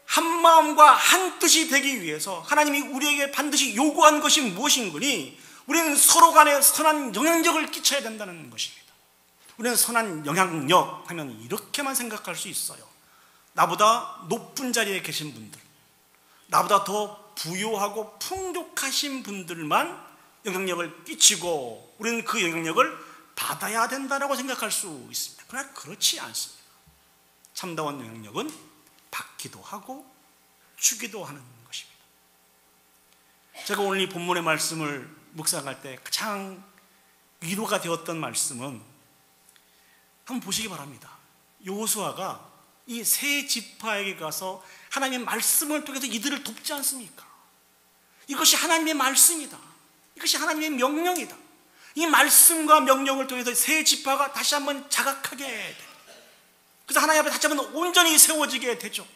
한 마음과 한 뜻이 되기 위해서 하나님이 우리에게 반드시 요구한 것이 무엇인가니 우리는 서로 간에 선한 영향력을 끼쳐야 된다는 것입니다. 우리는 선한 영향력 하면 이렇게만 생각할 수 있어요. 나보다 높은 자리에 계신 분들, 나보다 더 부유하고 풍족하신 분들만 영향력을 끼치고 우리는 그 영향력을 받아야 된다고 생각할 수 있습니다. 그러나 그렇지 않습니다. 참다운 영향력은 받기도 하고 주기도 하는 것입니다. 제가 오늘 이 본문의 말씀을 묵상할 때 가장 위로가 되었던 말씀은 한번 보시기 바랍니다. 여호수아가 이 세 지파에게 가서 하나님의 말씀을 통해서 이들을 돕지 않습니까? 이것이 하나님의 말씀이다. 이것이 하나님의 명령이다. 이 말씀과 명령을 통해서 세 지파가 다시 한번 자각하게 됩니다. 그래서 하나님 앞에 다시 한번 온전히 세워지게 되죠.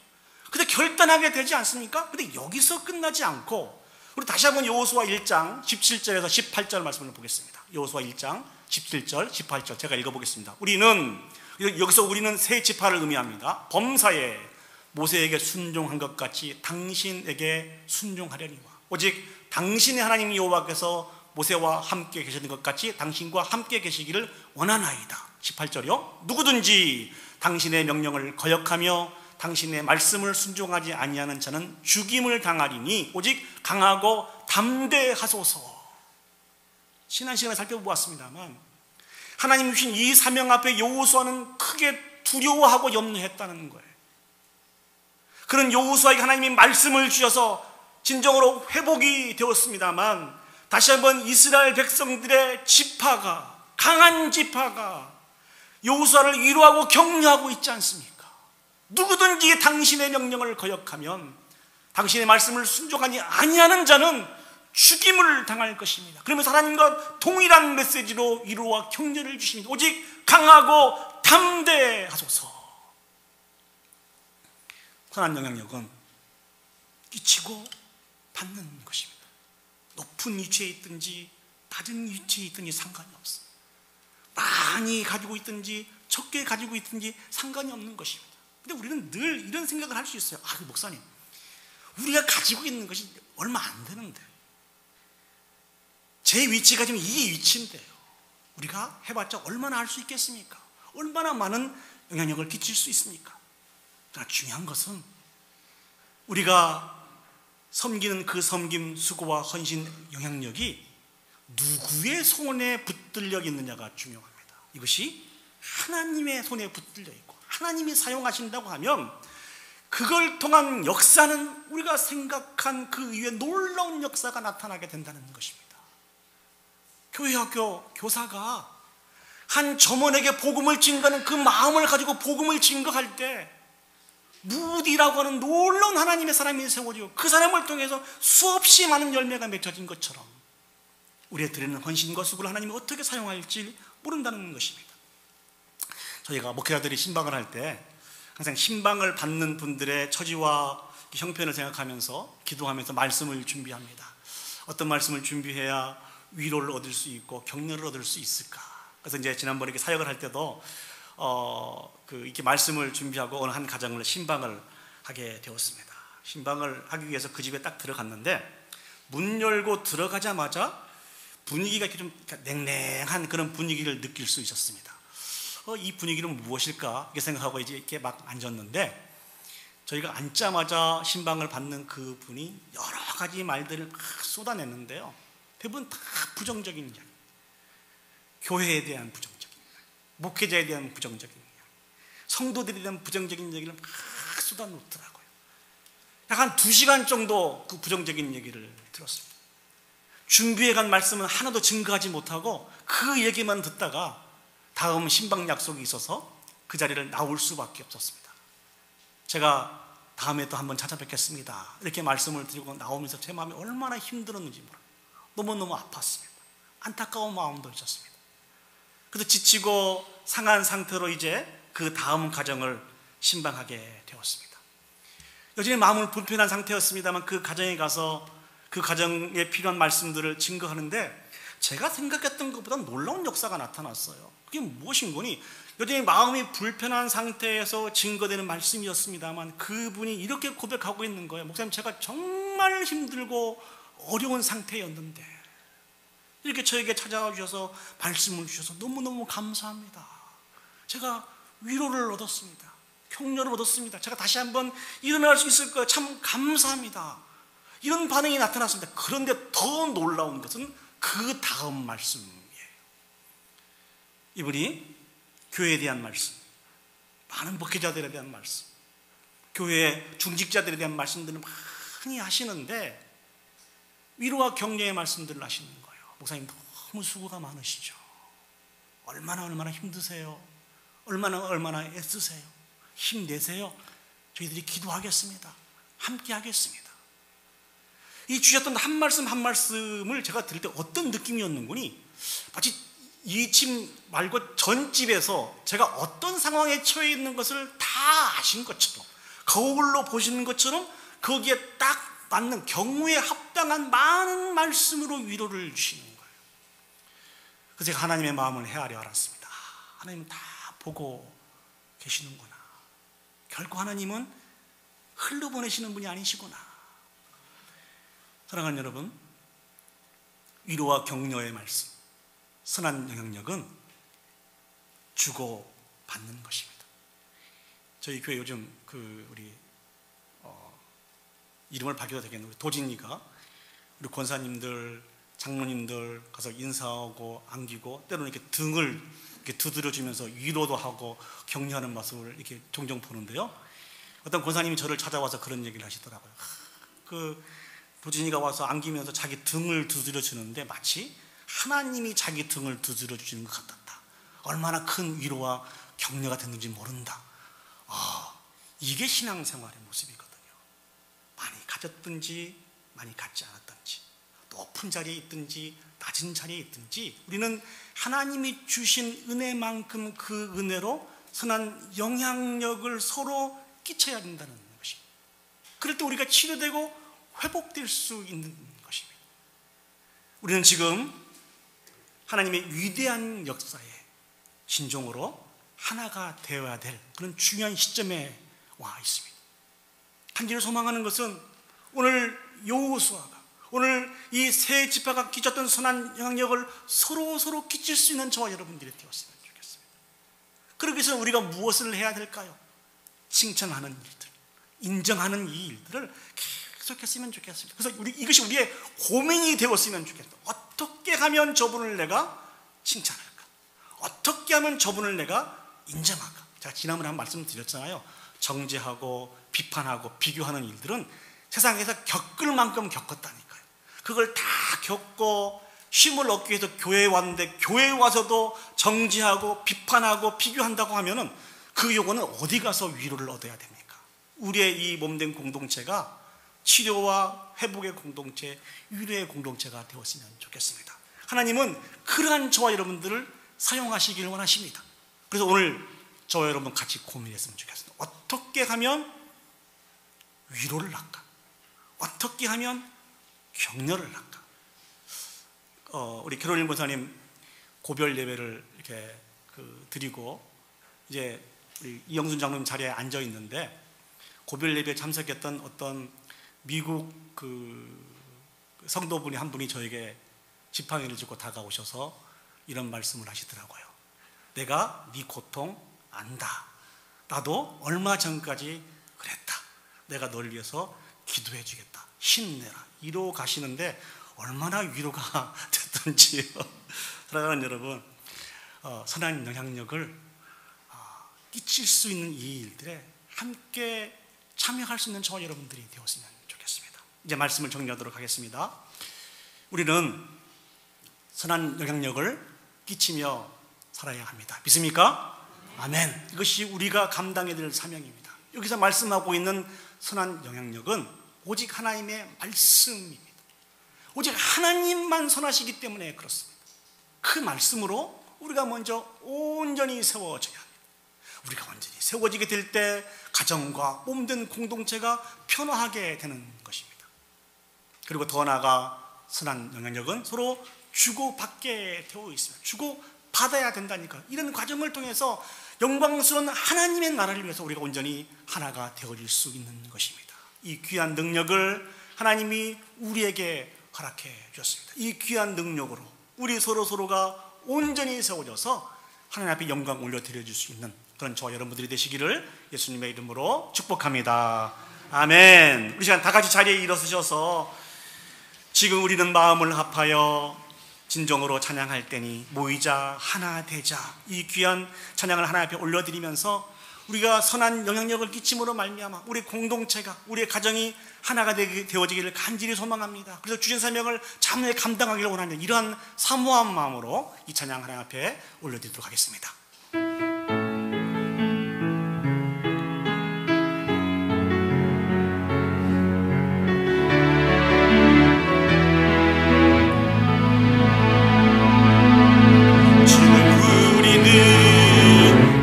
근데 결단하게 되지 않습니까? 근데 여기서 끝나지 않고 우리 다시 한번 여호수아 1장 17절에서 18절 말씀을 보겠습니다. 여호수아 1장 17절 18절 제가 읽어보겠습니다. 여기서 우리는 세 지파를 의미합니다. 범사에 모세에게 순종한 것 같이 당신에게 순종하려니와 오직 당신의 하나님 여호와께서 모세와 함께 계시는 것 같이 당신과 함께 계시기를 원하나이다. 18절이요. 누구든지 당신의 명령을 거역하며 당신의 말씀을 순종하지 아니하는 자는 죽임을 당하리니 오직 강하고 담대하소서. 지난 시간에 살펴보았습니다만 하나님 주신 이 사명 앞에 여호수아는 크게 두려워하고 염려했다는 거예요. 그런 여호수아에게 하나님이 말씀을 주셔서 진정으로 회복이 되었습니다만 다시 한번 이스라엘 백성들의 지파가, 강한 지파가 여호수아를 위로하고 격려하고 있지 않습니까? 누구든지 당신의 명령을 거역하면, 당신의 말씀을 순종하지 아니하는 자는 죽임을 당할 것입니다. 그러면서 하나님과 동일한 메시지로 위로와 격려를 주십니다. 오직 강하고 담대하소서. 선한 영향력은 끼치고 받는 것입니다. 높은 위치에 있든지 낮은 위치에 있든지 상관이 없습니다. 많이 가지고 있든지 적게 가지고 있든지 상관이 없는 것입니다. 근데 우리는 늘 이런 생각을 할 수 있어요. 목사님, 우리가 가지고 있는 것이 얼마 안 되는데, 제 위치가 지금 이 위치인데요, 우리가 해봤자 얼마나 할 수 있겠습니까? 얼마나 많은 영향력을 끼칠 수 있습니까? 그러나 중요한 것은 우리가 섬기는 그 섬김, 수고와 헌신, 영향력이 누구의 손에 붙들려 있느냐가 중요합니다. 이것이 하나님의 손에 붙들려 있고 하나님이 사용하신다고 하면 그걸 통한 역사는 우리가 생각한 그 이후에 놀라운 역사가 나타나게 된다는 것입니다. 교회학교 교사가 한 점원에게 복음을 증거하는 그 마음을 가지고 복음을 증거할 때 무디라고 하는 놀라운 하나님의 사람이 세워지고 그 사람을 통해서 수없이 많은 열매가 맺혀진 것처럼 우리의 드리는 헌신과 수고를 하나님이 어떻게 사용할지 모른다는 것입니다. 저희가 목회자들이 신방을 할 때 항상 신방을 받는 분들의 처지와 형편을 생각하면서 기도하면서 말씀을 준비합니다. 어떤 말씀을 준비해야 위로를 얻을 수 있고 격려를 얻을 수 있을까? 그래서 이제 지난번에 이렇게 사역을 할 때도 이렇게 말씀을 준비하고 어느 한 가정을 신방을 하게 되었습니다. 신방을 하기 위해서 그 집에 딱 들어갔는데 문 열고 들어가자마자 분위기가 이렇게 좀 냉랭한 그런 분위기를 느낄 수 있었습니다. 이 분위기는 무엇일까? 이렇게 생각하고 이제 이렇게 막 앉았는데 저희가 앉자마자 신방을 받는 그 분이 여러 가지 말들을 막 쏟아냈는데요. 대부분 다 부정적인 이야기. 교회에 대한 부정적인 이야기, 목회자에 대한 부정적인 이야기, 성도들에 대한 부정적인 얘기를 막 쏟아놓더라고요. 약 한 2시간 정도 그 부정적인 얘기를 들었습니다. 준비해간 말씀은 하나도 증거하지 못하고 그 얘기만 듣다가 다음 신방 약속이 있어서 그 자리를 나올 수밖에 없었습니다. 제가 다음에 또 한번 찾아뵙겠습니다 이렇게 말씀을 드리고 나오면서 제 마음이 얼마나 힘들었는지 몰라요. 너무너무 아팠습니다. 안타까운 마음도 있었습니다. 그래서 지치고 상한 상태로 이제 그 다음 가정을 신방하게 되었습니다. 여전히 마음은 불편한 상태였습니다만 그 가정에 가서 그 가정에 필요한 말씀들을 증거하는데 제가 생각했던 것보다 놀라운 역사가 나타났어요. 그게 무엇인 거니? 여전히 마음이 불편한 상태에서 증거되는 말씀이었습니다만 그분이 이렇게 고백하고 있는 거예요. 목사님, 제가 정말 힘들고 어려운 상태였는데 이렇게 저에게 찾아와 주셔서 말씀을 주셔서 너무너무 감사합니다. 제가 위로를 얻었습니다. 격려를 얻었습니다. 제가 다시 한번 일어날 수 있을 거예요. 참 감사합니다. 이런 반응이 나타났습니다. 그런데 더 놀라운 것은 그 다음 말씀이에요. 이분이 교회에 대한 말씀, 많은 목회자들에 대한 말씀, 교회 중직자들에 대한 말씀들을 많이 하시는데 위로와 격려의 말씀들을 하시는 거예요. 목사님, 너무 수고가 많으시죠. 얼마나 힘드세요. 얼마나 애쓰세요. 힘내세요. 저희들이 기도하겠습니다. 함께 하겠습니다. 이 주셨던 한 말씀 한 말씀을 제가 들을 때 어떤 느낌이었는거니 마치 이 집 말고 전 집에서 제가 어떤 상황에 처해 있는 것을 다 아신 것처럼 거울로 보시는 것처럼 거기에 딱 맞는 경우에 합당한 많은 말씀으로 위로를 주시는 거예요. 그래서 제가 하나님의 마음을 헤아려 알았습니다. 하나님은 다 보고 계시는구나. 결코 하나님은 흘려보내시는 분이 아니시구나. 사랑하는 여러분, 위로와 격려의 말씀, 선한 영향력은 주고 받는 것입니다. 저희 교회 요즘 우리 이름을 밝혀도 되겠는데 도진이가 우리 권사님들 장로님들 가서 인사하고 안기고 때로는 이렇게 등을 이렇게 두드려주면서 위로도 하고 격려하는 모습을 이렇게 종종 보는데요. 어떤 권사님이 저를 찾아와서 그런 얘기를 하시더라고요. 그 도진이가 와서 안기면서 자기 등을 두드려 주는데 마치 하나님이 자기 등을 두드려 주시는 것 같았다. 얼마나 큰 위로와 격려가 됐는지 모른다. 이게 신앙생활의 모습이거든요. 많이 가졌든지 많이 갖지 않았든지, 높은 자리에 있든지 낮은 자리에 있든지 우리는 하나님이 주신 은혜만큼 그 은혜로 선한 영향력을 서로 끼쳐야 된다는 것입니다. 그럴 때 우리가 치료되고 회복될 수 있는 것입니다. 우리는 지금 하나님의 위대한 역사에 신종으로 하나가 되어야 될 그런 중요한 시점에 와 있습니다. 간절히 소망하는 것은 오늘 여호수아가, 오늘 이 세 지파가 끼쳤던 선한 영향력을 서로 끼칠 수 있는 저와 여러분들이 되었으면 좋겠습니다. 그러기 위해서 우리가 무엇을 해야 될까요? 칭찬하는 일들, 인정하는 이 일들을 계속했으면 좋겠습니다. 그래서 이것이 우리의 고민이 되었으면 좋겠다. 어떻게 하면 저분을 내가 칭찬할까? 어떻게 하면 저분을 내가 인정할까? 제가 지난번에 한 말씀 드렸잖아요. 정죄하고 비판하고 비교하는 일들은 세상에서 겪을 만큼 겪었다니까요. 그걸 다 겪고 쉼을 얻기 위해서 교회에 왔는데 교회에 와서도 정죄하고 비판하고 비교한다고 하면은 그 요구는 어디 가서 위로를 얻어야 됩니까? 우리의 이 몸된 공동체가 치료와 회복의 공동체, 위로의 공동체가 되었으면 좋겠습니다. 하나님은 그러한 저와 여러분들을 사용하시길 원하십니다. 그래서 오늘 저와 여러분 같이 고민했으면 좋겠습니다. 어떻게 하면 위로를 할까? 어떻게 하면 격려를 할까? 우리 캐롤린 권사님 고별 예배를 이렇게 드리고 이제 우리 이영순 장로님 자리에 앉아 있는데 고별 예배에 참석했던 어떤 미국 성도분이 한 분이 저에게 지팡이를 쥐고 다가오셔서 이런 말씀을 하시더라고요. 내가 네 고통 안다. 나도 얼마 전까지 그랬다. 내가 널 위해서 기도해 주겠다. 힘내라. 이러고 가시는데 얼마나 위로가 됐던지요. 사랑하는 여러분, 선한 영향력을 끼칠 수 있는 이 일들에 함께 참여할 수 있는 저와 여러분들이 되었으면 좋겠습니다. 이제 말씀을 정리하도록 하겠습니다. 우리는 선한 영향력을 끼치며 살아야 합니다. 믿습니까? 아멘. 이것이 우리가 감당해야 될 사명입니다. 여기서 말씀하고 있는 선한 영향력은 오직 하나님의 말씀입니다. 오직 하나님만 선하시기 때문에 그렇습니다. 그 말씀으로 우리가 먼저 온전히 세워져야 합니다. 우리가 온전히 세워지게 될 때 가정과 몸된 공동체가 편화하게 되는 것입니다. 그리고 더 나아가 선한 영향력은 서로 주고받게 되어 있습니다. 주고받아야 된다니까. 이런 과정을 통해서 영광스러운 하나님의 나라를 위해서 우리가 온전히 하나가 되어질 수 있는 것입니다. 이 귀한 능력을 하나님이 우리에게 허락해 주셨습니다. 이 귀한 능력으로 우리 서로가 온전히 세워져서 하나님 앞에 영광 올려드려줄 수 있는 그런 저와 여러분들이 되시기를 예수님의 이름으로 축복합니다. 아멘. 우리 시간 다 같이 자리에 일어서셔서 지금 우리는 마음을 합하여 진정으로 찬양할 때니 모이자 하나 되자, 이 귀한 찬양을 하나님 앞에 올려드리면서 우리가 선한 영향력을 끼침으로 말미암아 우리 공동체가, 우리의 가정이 하나가 되어지기를 간절히 소망합니다. 그래서 주신 사명을 참여에 감당하기를 원하는 이러한 사모한 마음으로 이 찬양 하나님 앞에 올려드리도록 하겠습니다.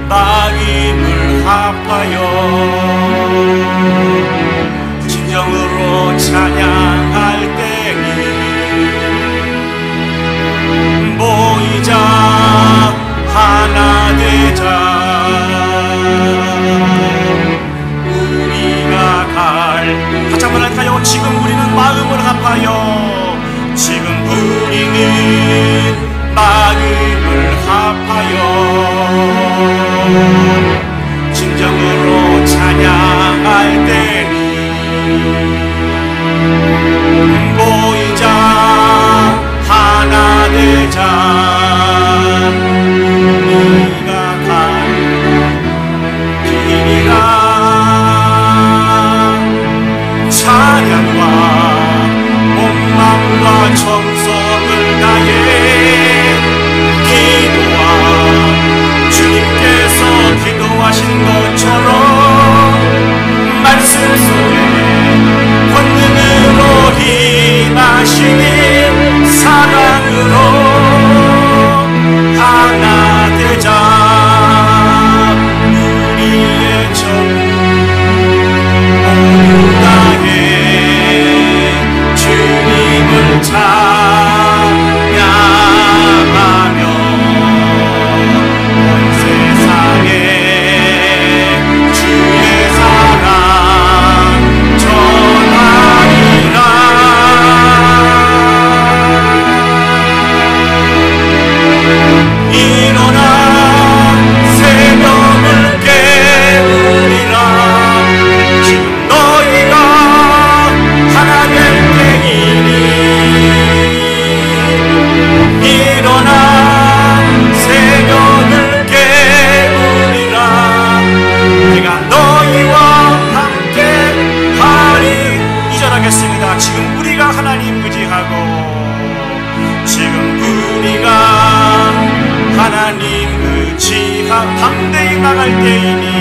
마음을 합하여 진정으로 찬양할 때니 모이자 하나 담대히 나갈 때이니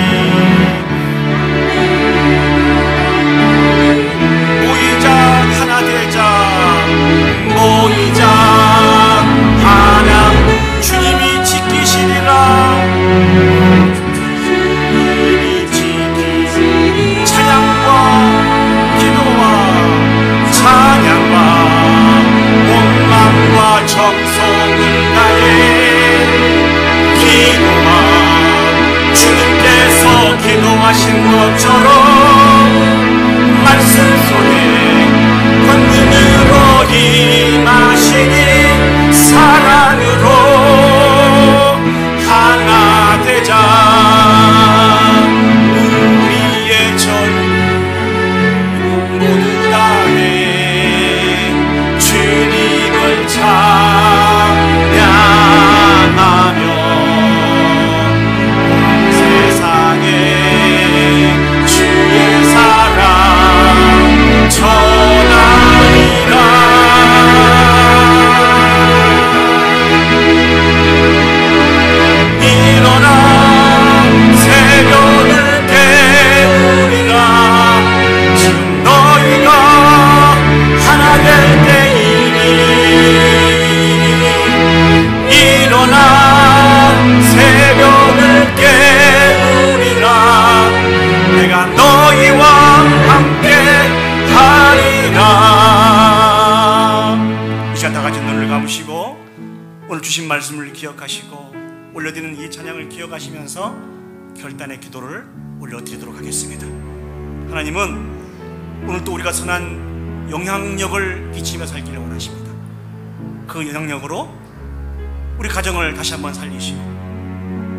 모이자 하나 되자 모이자 하나 주님이 지키시리라 주님이 지키시리 찬양과 기도와 찬양과 원망과 정성을 다해 기도와 주님께서 기도하신 것처럼 말씀 속에 권능으로 임하시니 사랑으로 하나 되자 우리의 전 모두 다해 주님을 찬양하며 주의 사랑 전하리라 일어나 새벽을 깨우리라 지금 너희가 하나 될 때이니 일어나 새벽을 깨우리라 내가 너희와 함께 하리라. 이 시간 다 같이 눈을 감으시고 오늘 주신 말씀을 기억하시고 올려드리는 이 찬양을 기억하시면서 결단의 기도를 올려드리도록 하겠습니다. 하나님은 오늘 또 우리가 선한 영향력을 끼치며 살기를 원하십니다. 그 영향력으로 우리 가정을 다시 한번 살리시고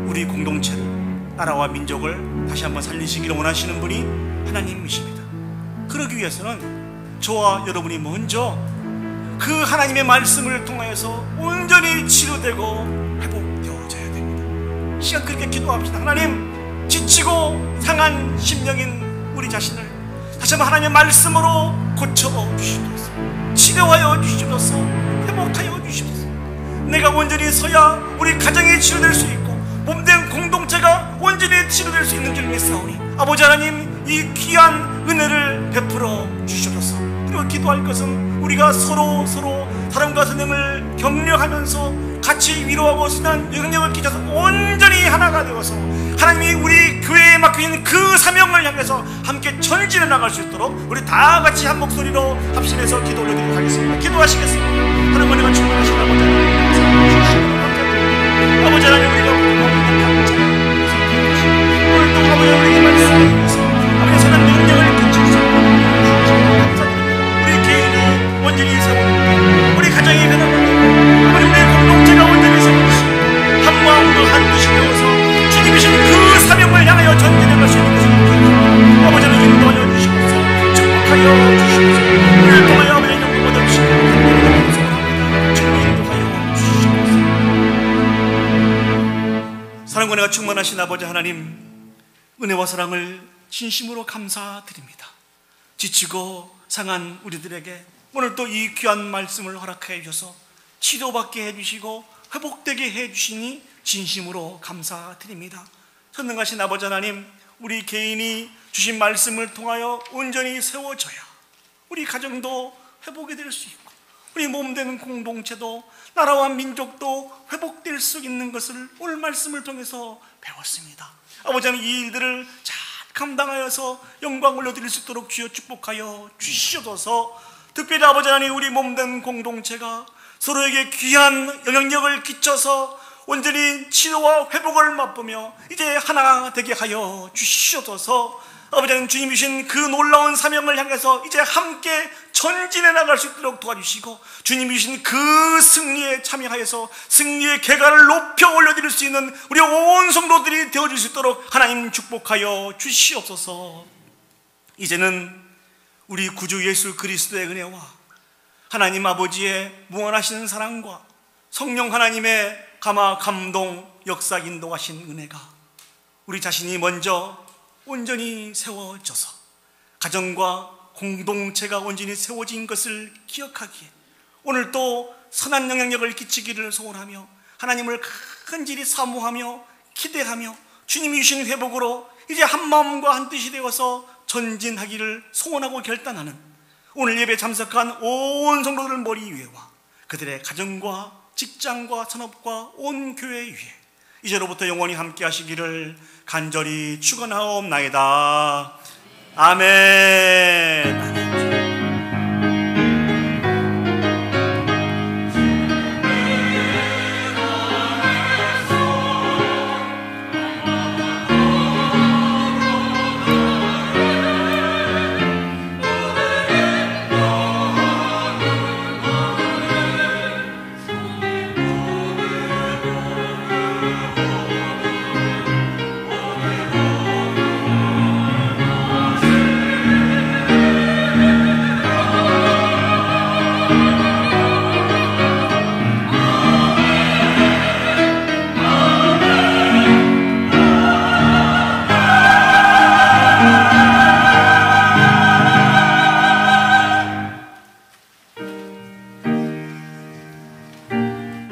우리 공동체를 나라와 민족을 다시 한번 살리시기를 원하시는 분이 하나님이십니다. 그러기 위해서는 저와 여러분이 먼저 그 하나님의 말씀을 통하여서 온전히 치료되고 회복되어져야 됩니다. 시간 그렇게 기도합시다. 하나님, 지치고 상한 심령인 우리 자신을 다시 한번 하나님의 말씀으로 고쳐주시옵소서. 치료하여 주시옵소서. 회복하여 주시옵소서. 내가 온전히 서야 우리 가정이 치료될 수 있고 몸된 공동체가 온전히 치료될 수 있는 줄 믿사오니 아버지 하나님, 이 귀한 은혜를 베풀어 주시옵소서. 그리고 기도할 것은 우리가 서로 사람과 사람을 격려하면서 같이 위로하고 선한 영향력을 끼쳐서 온전히 하나가 되어서 하나님이 우리 교회에 맡겨있는 그 사명을 향해서 함께 전진해 나갈 수 있도록 우리 다 같이 한 목소리로 합심해서 기도 올려드리도록 하겠습니다. 기도하시겠습니다. 하나님 은혜가 충만하신 아버지 하나님, 아버지 하나님, 우리가 오늘 또 아버지 우리에게 말씀하셔서 아버지 선한 영향을 끼쳐주셔서 우리 개인이 온전히 세워놓고 우리 가정이 변화되고 아버지 우리 공동체가 온전히 세워주시고 한 마음으로 한 뜻이 되어서 주님이신 그 사명을 향하여 전진해 갈 수 있는 것을 기억합니다. 아버지 하나님 인도하여 주시옵소서. 축복하여 주시옵소서. 우리를 통하여 아버지 영광 얻으시고 주님 인도하여 주시옵소서. 사랑과 은혜가 충만하신 아버지 하나님, 은혜와 사랑을 진심으로 감사드립니다. 지치고 상한 우리들에게 오늘 또 이 귀한 말씀을 허락해 주셔서 치료받게 해주시고 회복되게 해주시니 진심으로 감사드립니다. 전능하신 아버지 하나님, 우리 개인이 주신 말씀을 통하여 온전히 세워져야 우리 가정도 회복이 될 수 있고 우리 몸되는 공동체도 나라와 민족도 회복될 수 있는 것을 오늘 말씀을 통해서 배웠습니다. 아버지 하나님, 이 일들을 잘 감당하여서 영광 올려드릴 수 있도록 주여 축복하여 주시옵소서. 특별히 아버지 하나님, 우리 몸된 공동체가 서로에게 귀한 영향력을 끼쳐서 온전히 치료와 회복을 맛보며 이제 하나 되게 하여 주시옵소서. 아버지 하나님, 주님이신 그 놀라운 사명을 향해서 이제 함께 전진해 나갈 수 있도록 도와주시고 주님이신 그 승리에 참여하여서 승리의 계가를 높여 올려드릴 수 있는 우리 온 성도들이 되어줄 수 있도록 하나님 축복하여 주시옵소서. 이제는 우리 구주 예수 그리스도의 은혜와 하나님 아버지의 무한하신 사랑과 성령 하나님의 감동 역사 인도하신 은혜가 우리 자신이 먼저 온전히 세워져서 가정과 공동체가 온전히 세워진 것을 기억하기에 오늘 또 선한 영향력을 끼치기를 소원하며 하나님을 간절히 사모하며 기대하며 주님이 주신 회복으로 이제 한 마음과 한 뜻이 되어서 전진하기를 소원하고 결단하는 오늘 예배 참석한 온 성도들 머리 위에와 그들의 가정과 직장과 산업과 온 교회 위에 이제로부터 영원히 함께 하시기를 간절히 축원하옵나이다. 아멘.